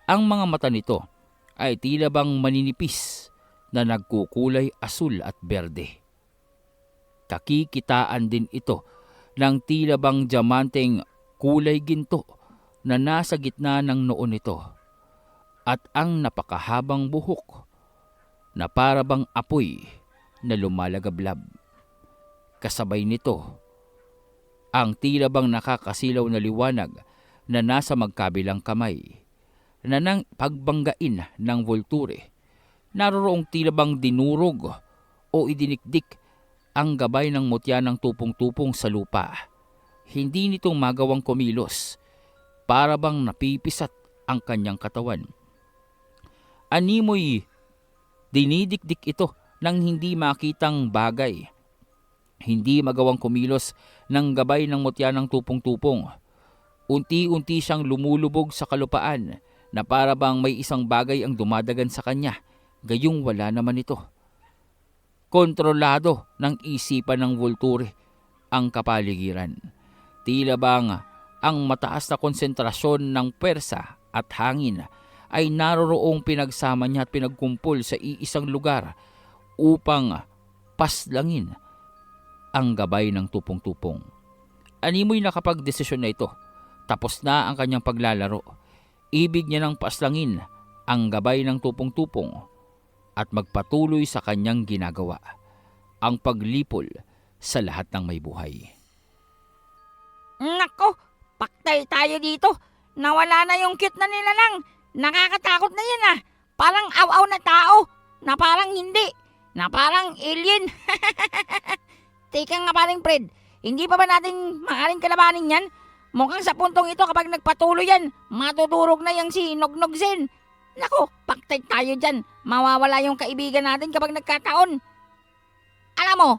C: Ang mga mata nito ay tila bang maninipis na nagkukulay asul at berde. Kakikitaan din ito ng tila bang diamanteng kulay ginto na nasa gitna ng noo nito at ang napakahabang buhok na para bang apoy na lumalagablab. Kasabay nito ang tila bang nakakasilaw na liwanag na nasa magkabilang kamay na nang pagbanggain ng Vulture, naroroong tila bang dinurog o idinikdik ang gabay ng mutya ng tupong-tupong sa lupa. Hindi nito magawang kumilos, para bang napipisat ang kanyang katawan. Animoy dinidikdik ito ng hindi makitang bagay. Hindi magawang kumilos ng gabay ng mutya ng tupong-tupong. Unti-unti siyang lumulubog sa kalupaan na para bang may isang bagay ang dumadagan sa kanya, gayong wala naman ito. Kontrolado ng isipan ng Vulture ang kapaligiran. Tila bang ang mataas na konsentrasyon ng pwersa at hangin ay naroroong pinagsama niya at pinagkumpol sa iisang lugar upang paslangin ang gabay ng tupong-tupong. Animoy nakapagdesisyon na ito. Tapos na ang kanyang paglalaro. Ibig niya nang paslangin ang gabay ng tupong-tupong at magpatuloy sa kanyang ginagawa, ang paglipol sa lahat ng may buhay.
D: Nako, paktay tayo dito. Nawala na yung cute na nilalang. Nakakatakot na yan ah. Parang aw-aw na tao. Na parang hindi. Na parang alien. Teka nga paring Fred, hindi pa ba natin maaaring kalabanin yan? Mukhang sa puntong ito kapag nagpatuloy yan, matutulog na yung si Nognog Zen. Nako, paktay tayo dyan. Mawawala yung kaibigan natin kapag nagkataon. Alam mo,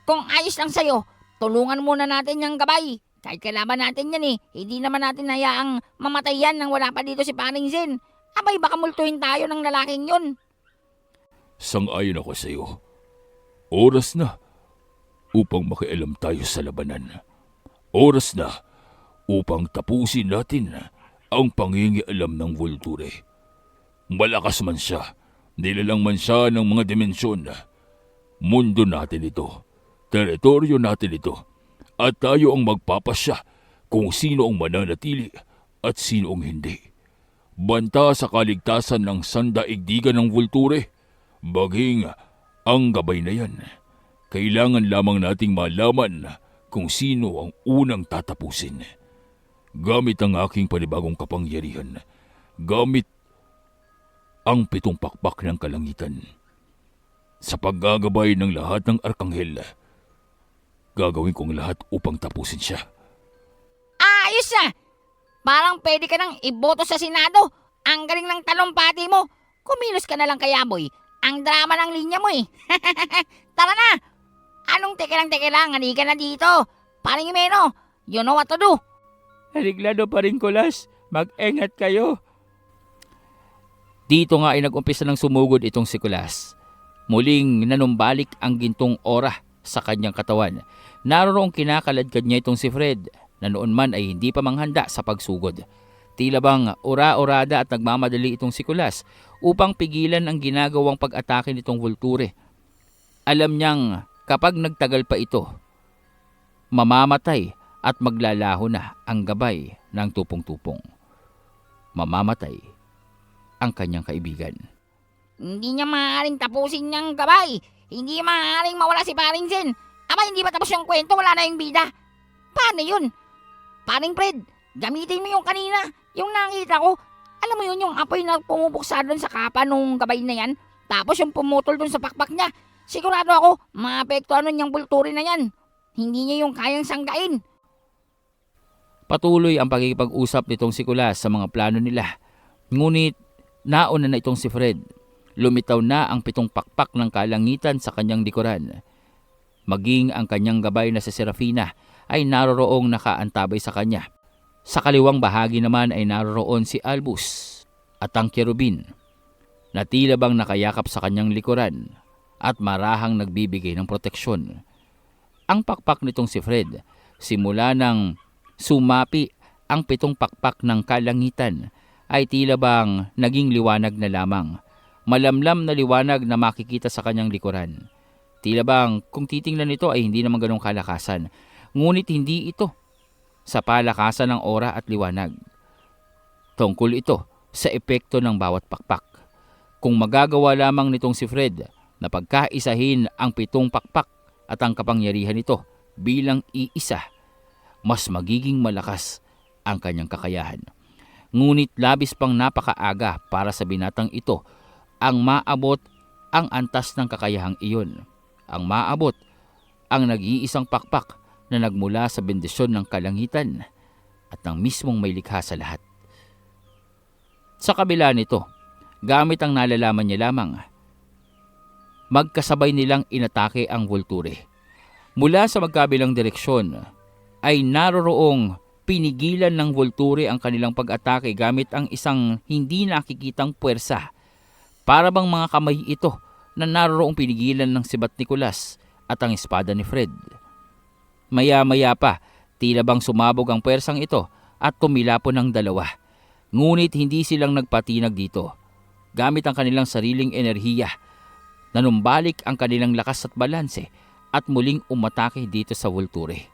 D: kung ayos lang sa'yo, tulungan muna natin yung gabay. Kahit kalaban natin yan hindi naman natin hayaang mamatay yan nang wala pa dito si paring Zen. Abay, baka multuhin tayo ng lalaking yun.
F: Sang-ayon ako sa iyo. Oras na upang makialam tayo sa labanan. Oras na upang tapusin natin ang pangingialam ng Vulture. Malakas man siya, nilalang man siya ng mga dimensyon. Mundo natin ito, teritoryo natin ito, at tayo ang magpapasya kung sino ang mananatili at sino ang hindi. Banta sa kaligtasan ng sandaigdigan ng Vulture, baging ang gabay na yan. Kailangan lamang nating malaman kung sino ang unang tatapusin. Gamit ang aking panibagong kapangyarihan, gamit ang 7 pakpak ng kalangitan. Sa paggagabay ng lahat ng arkanghel, gagawin kong lahat upang tapusin siya.
D: ayos ah. Parang pwede ka nang iboto sa Senado. Ang galing ng talumpati mo. Kumilos ka na lang kaya, boy. Ang drama ng linya mo eh. Tara na! Anong teke lang, halika na dito. Paring Imeno, you know what to do.
C: Haliglado pa rin, Kulas. Mag-engat kayo. Dito nga ay nag-umpisa ng sumugod itong si Kulas. Muling nanumbalik ang gintong ora sa kanyang katawan. Naroroong kinakaladkad niya itong si Fred na noon man ay hindi pa manghanda sa pagsugod. Tila bang ora-orada at nagmamadali itong si Kulas upang pigilan ang ginagawang pag-atake nitong Vulture. Alam niyang kapag nagtagal pa ito, mamamatay at maglalaho na ang gabay ng tupong-tupong. Mamamatay ang kanyang kaibigan.
D: Hindi niya maaaring tapusin niyang gabay. Hindi maaaring mawala si Paring Zen. Aba, hindi pa tapos yung kwento, wala na yung bida. Paano yun? Paring Fred, gamitin mo yung kanina. Yung nakita ko, alam mo yun yung apoy na pumupuksa doon sa kapa nung gabay na yan. Tapos yung pumutol doon sa pakpak niya. Sigurado ako, maapektuhan nun yung Vulture na yan. Hindi niya yung kayang sanggain.
C: Patuloy ang pagkikipag-usap nitong si Kulas sa mga plano nila. Ngunit nauna na itong si Fred. Lumitaw na ang 7 pakpak ng kalangitan sa kanyang likuran. Maging ang kanyang gabay na si Serafina ay naroroong nakaantabay sa kanya. Sa kaliwang bahagi naman ay naroroon si Albus at ang Cherubin na tila bang nakayakap sa kanyang likuran at marahang nagbibigay ng proteksyon. Ang pakpak nitong si Fred, simula ng sumapi ang 7 pakpak ng kalangitan, ay tila bang naging liwanag na lamang. Malamlam na liwanag na makikita sa kanyang likuran. Tila bang kung titingnan nito ay hindi naman ganong kalakasan. Ngunit hindi ito sa palakasan ng ora at liwanag. Tungkol ito sa epekto ng bawat pakpak. Kung magagawa lamang nitong si Fred na pagkaisahin ang 7 pakpak at ang kapangyarihan nito bilang iisa, mas magiging malakas ang kanyang kakayahan. Ngunit labis pang napakaaga para sa binatang ito ang maabot ang antas ng kakayahang iyon. Ang maabot ang nag-iisang pakpak na nagmula sa bendisyon ng kalangitan at ng mismong may likha sa lahat. Sa kabila nito, gamit ang nalalaman niya lamang, magkasabay nilang inatake ang Vulture. Mula sa magkabilang direksyon ay naroroong pinigilan ng Vulture ang kanilang pag-atake gamit ang isang hindi nakikitang puwersa. Para bang mga kamay ito na naroroong pinigilan ng sibat ni Kulas at ang espada ni Fred. Maya-maya pa, tila bang sumabog ang puwersang ito at tumilapon ng dalawa. Ngunit hindi silang nagpatinag dito. Gamit ang kanilang sariling enerhiya, nanumbalik ang kanilang lakas at balanse at muling umatake dito sa Vulture.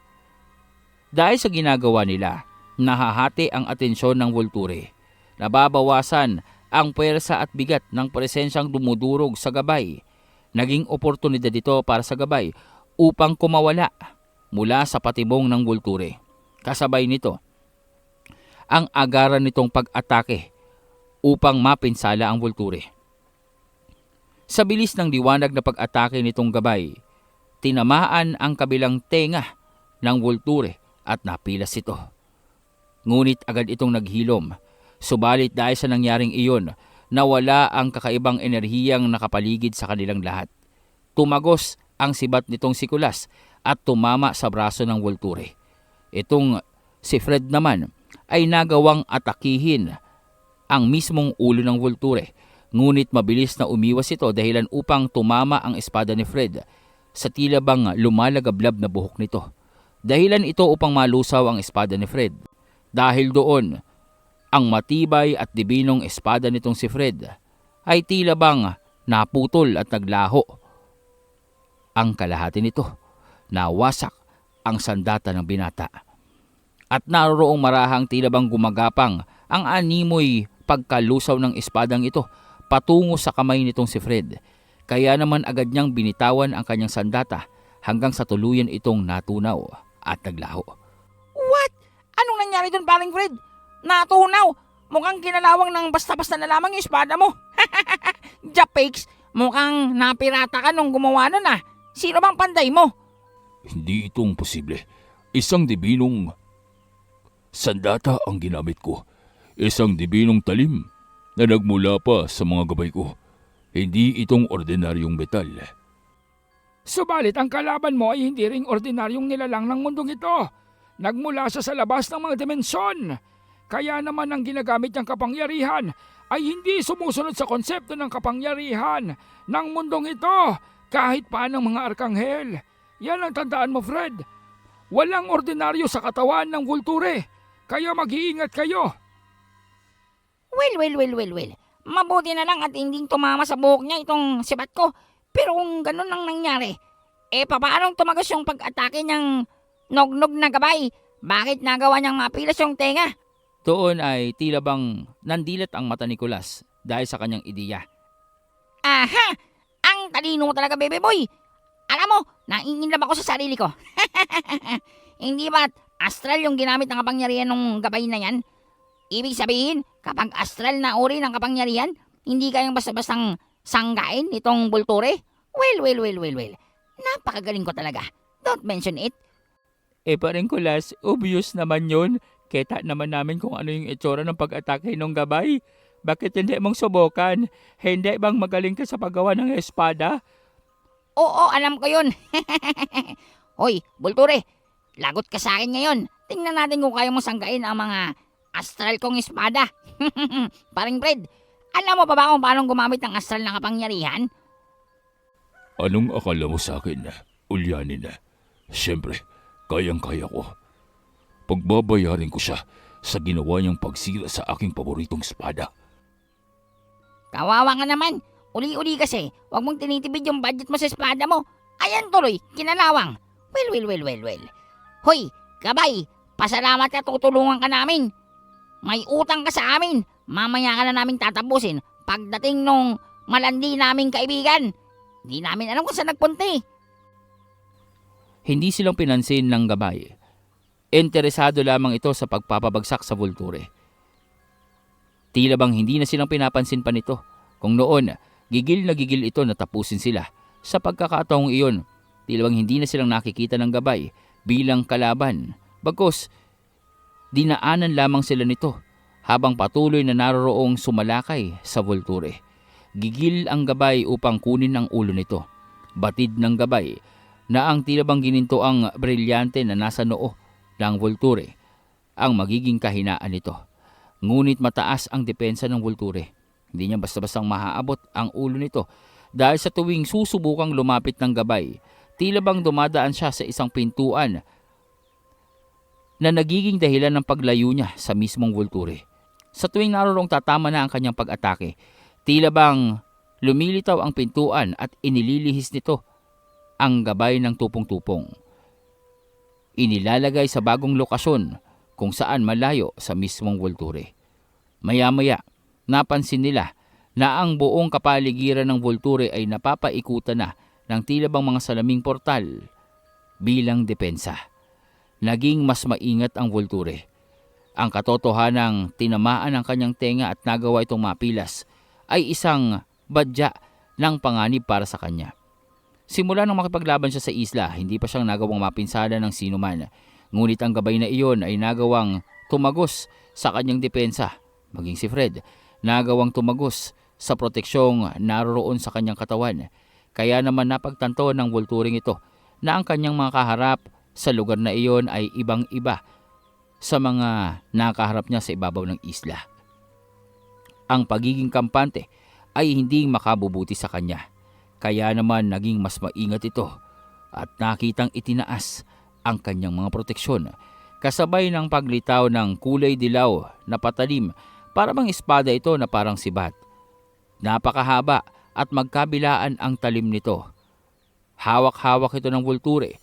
C: Dahil sa ginagawa nila, nahahati ang atensyon ng Vulture. Nababawasan ang puwersa at bigat ng presensyang dumudurog sa gabay. Naging oportunidad ito para sa gabay upang kumawala mula sa patibong ng Vulture. Kasabay nito, ang agaran nitong pag-atake upang mapinsala ang Vulture. Sa bilis ng liwanag na pag-atake nitong gabay, tinamaan ang kabilang tenga ng Vulture at napilas ito. Ngunit agad itong naghilom. Subalit dahil sa nangyaring iyon, nawala ang kakaibang enerhiyang nakapaligid sa kanilang lahat. Tumagos ang sibat nitong si Kulas at tumama sa braso ng Vulture. Itong si Fred naman ay nagawang atakihin ang mismong ulo ng Vulture. Ngunit mabilis na umiwas ito dahilan upang tumama ang espada ni Fred sa tila bang lumalagablab na buhok nito. Dahilan ito upang malusaw ang espada ni Fred. Dahil doon, ang matibay at dibinong espada nitong si Fred ay tila bang naputol at naglaho. Ang kalahati nito, nawasak ang sandata ng binata. At naroroong marahang tila bang gumagapang ang animoy pagkalusaw ng espadang ito patungo sa kamay nitong si Fred. Kaya naman agad niyang binitawan ang kanyang sandata hanggang sa tuluyan itong natunaw at naglaho.
D: What? Anong nangyari doon, Paring Fred? Natunaw! Mukhang kinalawang ng basta-basta na lamang yung espada mo. Japakes, mukhang napirata ka nung gumawa nun ah. Sino bang panday mo?
F: Hindi itong posible. Isang dibinong Sandata ang ginamit ko. Isang dibinong talim na nagmula pa sa mga gabay ko. Hindi itong ordinaryong metal.
B: Subalit ang kalaban mo ay hindi ring ordinaryong nilalang ng mundong ito. Nagmula siya sa labas ng mga dimensyon. Kaya naman ang ginagamit niyang kapangyarihan ay hindi sumusunod sa konsepto ng kapangyarihan ng mundong ito kahit pa ng mga arkanghel. Yan ang tandaan mo, Fred. Walang ordinaryo sa katawan ng Vulture. Kaya mag-iingat kayo.
D: Well. Mabuti na lang at hindi tumama sa buhok niya itong sibat ko. Pero kung ganun ang nangyari, papaanong tumagas yung pag-atake niyang nog-nog na gabay? Bakit nagawa niyang mapilas yung tenga?
C: Doon ay tila bang nandilat ang mata ni Kulas dahil sa kanyang ideya.
D: Aha! Ang talino mo talaga, baby boy! Alam mo, naiinlab ako sa sarili ko. Hindi ba astral yung ginamit ng kapangyarihan ng gabay na yan? Ibig sabihin, kapag astral na uri ng kapangyarihan, hindi kayang basta-bastang sanggain itong Vulture? Well. Napakagaling ko talaga. Don't mention it.
C: Paring Kulas, obvious naman yun. Kita naman namin kung ano yung itsura ng pag-atake ng gabay. Bakit hindi mong subukan? Hindi bang magaling ka sa paggawa ng espada?
D: Oo, alam ko yun. Hoy, Vulture, lagot ka sa akin ngayon. Tingnan natin kung kaya mong sanggain ang mga astral kong espada. Paring Fred, alam mo pa ba kung paano gumamit ng astral na kapangyarihan?
F: Anong akala mo sa akin, Ulyanin? Siyempre, kayang-kaya ko. Pagbabayarin ko siya sa ginawa niyang pagsira sa aking paboritong espada.
D: Kawawa ka naman. Uli-uli kasi, huwag mong tinitibid yung budget mo sa espada mo. Ayan tuloy, kinalawang. Well. Hoy, gabay, pasalamat ka, tutulungan ka namin. May utang ka sa amin. Mamaya ka na namin tatapusin pagdating nung malandi naming kaibigan. Hindi namin alam kung saan nagpunti.
C: Hindi silang pinansin ng gabay. Interesado lamang ito sa pagpapabagsak sa Vulture. Tila bang hindi na silang pinapansin pa nito. Kung noon, gigil na gigil ito na tapusin sila. Sa pagkakataong iyon, tila bang hindi na silang nakikita ng gabay bilang kalaban. Bagkus, dinaanan lamang sila nito habang patuloy na naroroong sumalakay sa Vulture. Gigil ang gabay upang kunin ang ulo nito. Batid ng gabay na ang tila bang gininto ang brilyante na nasa noo ng Vulture ang magiging kahinaan nito. Ngunit mataas ang depensa ng Vulture. Hindi niya basta-bastang maaabot ang ulo nito dahil sa tuwing susubukang lumapit ng gabay, tila bang dumadaan siya sa isang pintuan na nagiging dahilan ng paglayo niya sa mismong Vulture. Sa tuwing narorong tatama na ang kanyang pag-atake, tila bang lumilitaw ang pintuan at inililihis nito ang gabay ng tupong-tupong. Inilalagay sa bagong lokasyon kung saan malayo sa mismong Vulture. Maya-maya, napansin nila na ang buong kapaligiran ng Vulture ay napapaikutan na ng tila bang mga salaming portal bilang depensa. Naging mas maingat ang Vulture. Ang katotohanang tinamaan ang kanyang tenga at nagawa itong mapilas ay isang badya ng panganib para sa kanya. Simula nang makipaglaban siya sa isla, hindi pa siyang nagawang mapinsala ng sinuman. Ngunit ang gabay na iyon ay nagawang tumagos sa kanyang depensa. Maging si Fred, nagawang tumagos sa proteksyong naroroon sa kanyang katawan. Kaya naman napagtanto ng Vulturing ito na ang kanyang mga kaharap sa lugar na iyon ay ibang-iba sa mga nakaharap niya sa ibabaw ng isla. Ang pagiging kampante ay hindi makabubuti sa kanya. Kaya naman naging mas maingat ito at nakitang itinaas ang kanyang mga proteksyon kasabay ng paglitaw ng kulay dilaw na patalim para bang espada ito na parang sibat. Napakahaba at magkabilaan ang talim nito. Hawak-hawak ito ng Vulture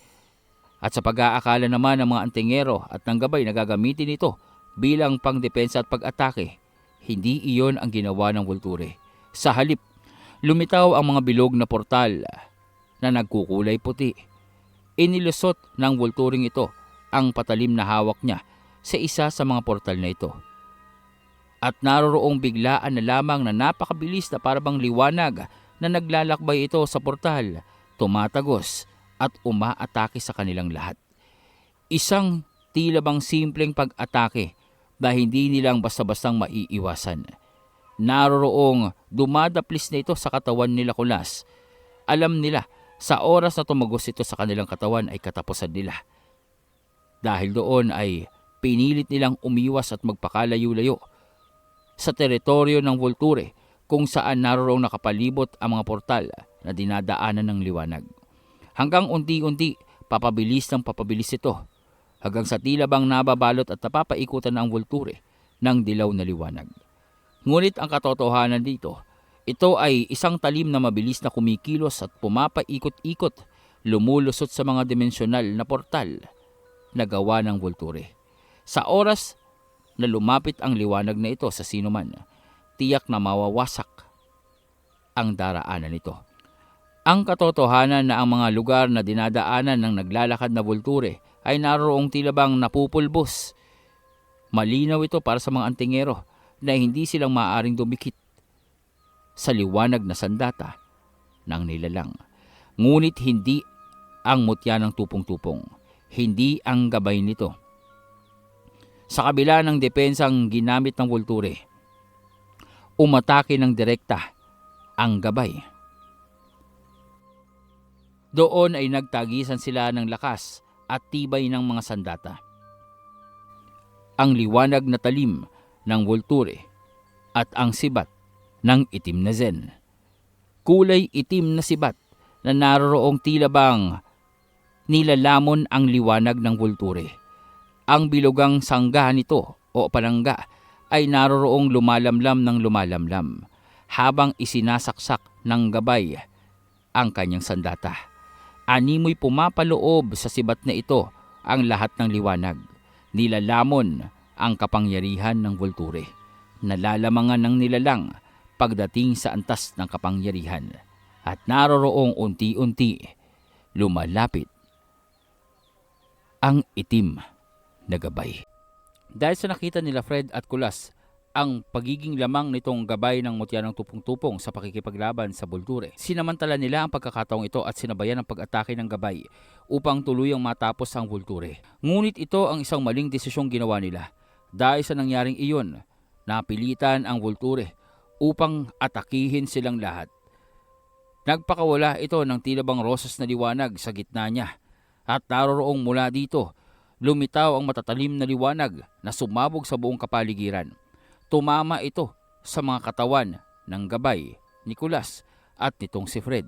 C: at sa pag-aakala naman ng mga antingero at ng gabay na gagamitin ito bilang pangdepensa at pag-atake, hindi iyon ang ginawa ng Vulture. Sa halip, lumitaw ang mga bilog na portal na nagkukulay puti. Inilusot ng Vulturing ito ang patalim na hawak niya sa isa sa mga portal na ito. At naroroong biglaan na lamang na napakabilis na parabang liwanag na naglalakbay ito sa portal, tumatagos at umaatake sa kanilang lahat. Isang tila bang simpleng pag-atake na hindi nilang basta-bastang maiiwasan. Naroroong dumadaplis na ito sa katawan ni Kulas. Alam nila sa oras na tumagos ito sa kanilang katawan ay katapusan nila. Dahil doon ay pinilit nilang umiwas at magpakalayo-layo sa teritoryo ng Volture kung saan naroroong nakapalibot ang mga portal na dinadaanan ng liwanag. Hanggang unti-unti papabilis ito hanggang sa tila bang nababalot at napapaikutan na ang Volture ng dilaw na liwanag. Ngunit ang katotohanan dito, ito ay isang talim na mabilis na kumikilos at pumapaikot-ikot, lumulusot sa mga dimensyonal na portal na gawa ng Volture. Sa oras na lumapit ang liwanag na ito sa sinuman, tiyak na mawawasak ang daraanan nito. Ang katotohanan na ang mga lugar na dinadaanan ng naglalakad na Volture ay naroroong tila bang napupulbos. Malinaw ito para sa mga antingero na hindi silang maaaring dumikit sa liwanag na sandata ng nilalang. Ngunit hindi ang mutya ng tupong-tupong, hindi ang gabay nito. Sa kabila ng depensang ginamit ng Volture, umatake ng direkta ang gabay. Doon ay nagtagisan sila ng lakas at tibay ng mga sandata. Ang liwanag na talim ng Volture at ang sibat ng itim na Zen. Kulay itim na sibat na naroroong tila bang nilalamon ang liwanag ng Volture. Ang bilugang sangga nito o palangga ay naroroong lumalamlam ng lumalamlam habang isinasaksak ng gabay ang kanyang sandata. Animoy pumapaloob sa sibat na ito ang lahat ng liwanag. Nilalamon ang kapangyarihan ng Volture. Nalalamangan ng nilalang pagdating sa antas ng kapangyarihan at naroroong unti-unti lumalapit ang itim na gabay. Dahil sa nakita nila Fred at Kulas ang pagiging lamang nitong gabay ng mutya ng tupong-tupong sa pakikipaglaban sa Volture, sinamantala nila ang pagkakataong ito at sinabayan ang pag-atake ng gabay upang tuluyang matapos ang Volture. Ngunit ito ang isang maling desisyong ginawa nila. Dahil sa nangyaring iyon, napilitan ang Volture upang atakihin silang lahat. Nagpakawala ito ng tila bang rosas na liwanag sa gitna niya at naroroong mula dito, lumitaw ang matatalim na liwanag na sumabog sa buong kapaligiran. Tumama ito sa mga katawan ng gabay ni Kulas at nitong si Fred.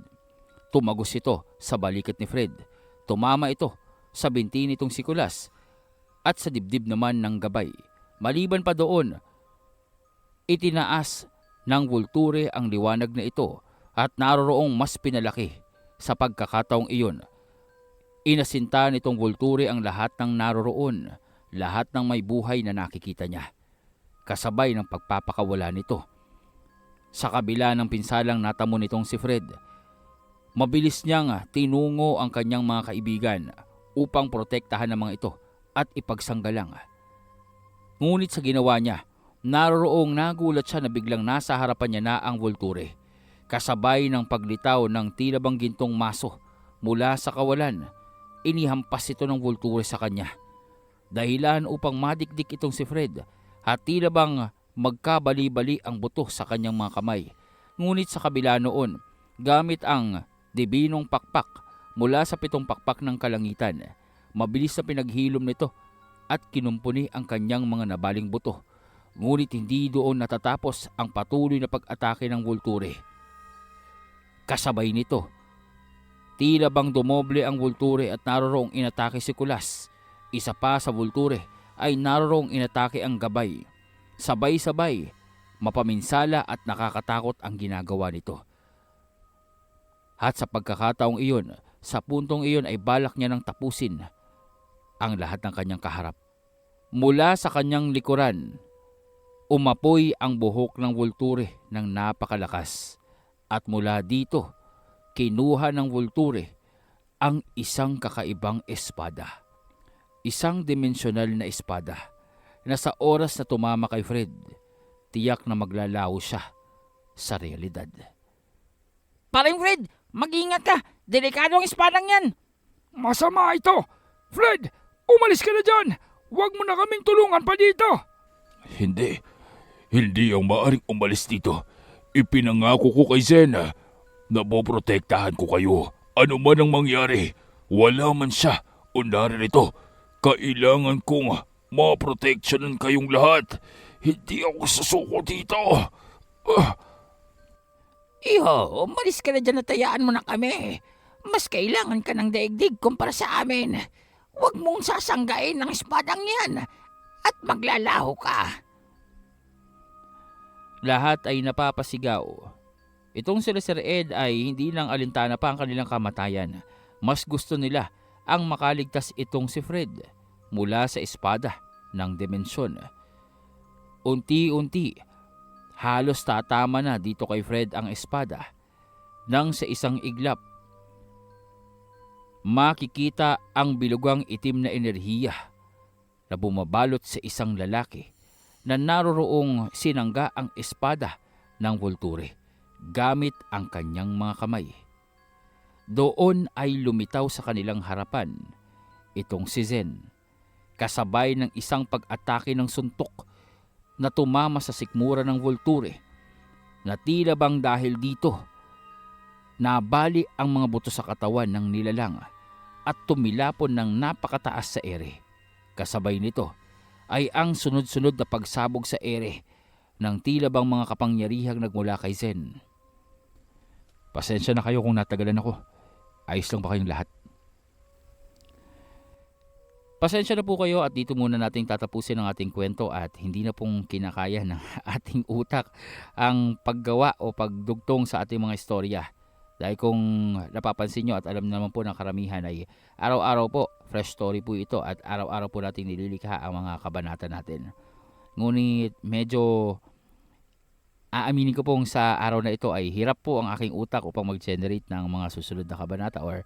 C: Tumagos ito sa balikat ni Fred. Tumama ito sa binti nitong si Kulas at sa dibdib naman ng gabay. Maliban pa doon, itinaas ng Volture ang liwanag na ito at naroroong mas pinalaki sa pagkakataong iyon. Inasinta nitong Volture ang lahat ng naroroon, lahat ng may buhay na nakikita niya, kasabay ng pagpapakawala nito. Sa kabila ng pinsalang natamo nitong si Fred, mabilis niyang tinungo ang kanyang mga kaibigan upang protektahan ang mga ito at ipagsanggalang. Ngunit sa ginawa niya, naroroong nagulat siya na biglang nasa harapan niya na ang Volture, kasabay ng paglitaw ng tila bang gintong maso mula sa kawalan. Inihampas ito ng Volture sa kanya, dahilan upang madikdik itong si Fred at tila bang magkabali-bali ang buto sa kanyang mga kamay. Ngunit sa kabila noon, gamit ang dibinong pakpak mula sa 7 pakpak ng kalangitan, mabilis na pinaghilom nito at kinumpuni ang kanyang mga nabaling buto. Ngunit hindi doon natatapos ang patuloy na pag-atake ng Volture. Kasabay nito, tila bang dumoble ang Volture at naroroong inatake si Kulas. Isa pa sa Volture ay naroroong inatake ang gabay. Sabay-sabay, mapaminsala at nakakatakot ang ginagawa nito. At sa pagkakataong iyon, sa puntong iyon ay balak niya nang tapusin ang lahat ng kanyang kaharap. Mula sa kanyang likuran, umapoy ang buhok ng Volture ng napakalakas. At mula dito, kinuha ng Volture ang isang kakaibang espada. Isang dimensyonal na espada na sa oras na tumama kay Fred, tiyak na maglalaho siya sa realidad.
D: Paring Fred, mag-ingat ka. Delikado ang espadang yan.
B: Masama ito! Fred, umalis ka na dyan! Huwag mo na kaming tulungan pa dito.
F: Hindi. Hindi ang maaring umalis dito. Ipinangako ko kay Zen na poprotektahan ko kayo. Ano man ang mangyari, wala man siya o naririto. Kailangan kong maproteksyonan kayong lahat. Hindi ako susuko dito.
A: Iho, umalis ka na dyan at tayaan mo na kami. Mas kailangan ka ng daigdig kumpara sa amin. Huwag mong sasanggain ng espadang yan at maglalaho ka.
C: Lahat ay napapasigaw. Itong sila Sir Ed ay hindi lang alintana pa ang kanilang kamatayan. Mas gusto nila ang makaligtas itong si Fred mula sa espada ng dimensyon. Unti-unti, halos tatama na dito kay Fred ang espada nang sa isang iglap. Makikita ang bilugang itim na enerhiya na bumabalot sa isang lalaki na naroroong sinangga ang espada ng Volture gamit ang kanyang mga kamay. Doon ay lumitaw sa kanilang harapan itong si Zen, kasabay ng isang pag-atake ng suntok na tumama sa sikmura ng Volture na tila bang dahil dito nabali ang mga buto sa katawan ng nilalang at tumilapon ng napakataas sa ere. Kasabay nito ay ang sunod-sunod na pagsabog sa ere ng tila bang mga kapangyarihang nagmula kay Zen. Pasensya na kayo kung natagalan ako. Ayos lang ba kayong lahat? Pasensya na po kayo at dito muna nating tatapusin ang ating kwento at hindi na pong kinakaya ng ating utak ang paggawa o pagdugtong sa ating mga istorya. Dahil kung napapansin nyo at alam naman po ng karamihan ay araw-araw po, fresh story po ito at araw-araw po natin nililikha ang mga kabanata natin. Ngunit medyo aaminin ko pong sa araw na ito ay hirap po ang aking utak upang mag-generate ng mga susunod na kabanata or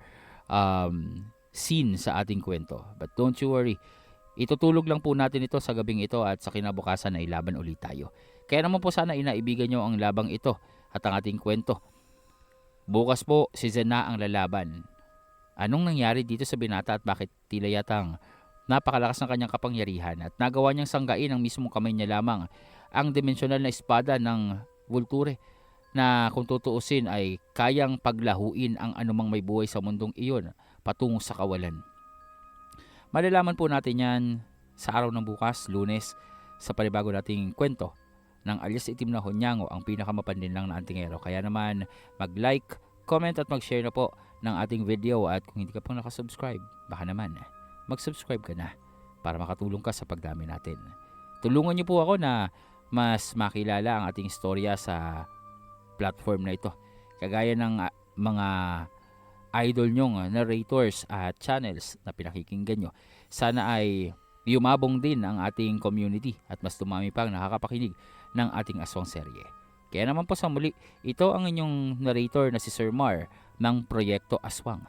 C: scene sa ating kwento. But don't you worry, itutulog lang po natin ito sa gabing ito at sa kinabukasan ay laban ulit tayo. Kaya naman po sana inaibigan nyo ang labang ito at ang ating kwento. Bukas po si Zen na ang lalaban. Anong nangyari dito sa binata at bakit tila yatang napakalakas ng kanyang kapangyarihan at nagawa niyang sanggain ang mismong kamay niya lamang ang dimensional na espada ng Volture na kung tutuusin ay kayang paglahuin ang anumang may buhay sa mundong iyon patungo sa kawalan. Malalaman po natin yan sa araw ng bukas, Lunes, sa panibago nating kwento ng alias itim na Hunyango, ang pinakamapandinlang na antingero. Kaya naman mag-like, comment at mag-share na po ng ating video at kung hindi ka pang nakasubscribe, baka naman mag-subscribe ka na para makatulong ka sa pagdami natin. Tulungan niyo po ako na mas makilala ang ating istorya sa platform na ito. Kagaya ng mga idol nyong narrators at channels na pinakikinggan nyo. Sana ay yumabong din ang ating community at mas dumami pang nakakapakinig ng ating aswang serye. Kaya naman po sa muli, ito ang inyong narrator na si Sir Mar ng Proyekto Aswang.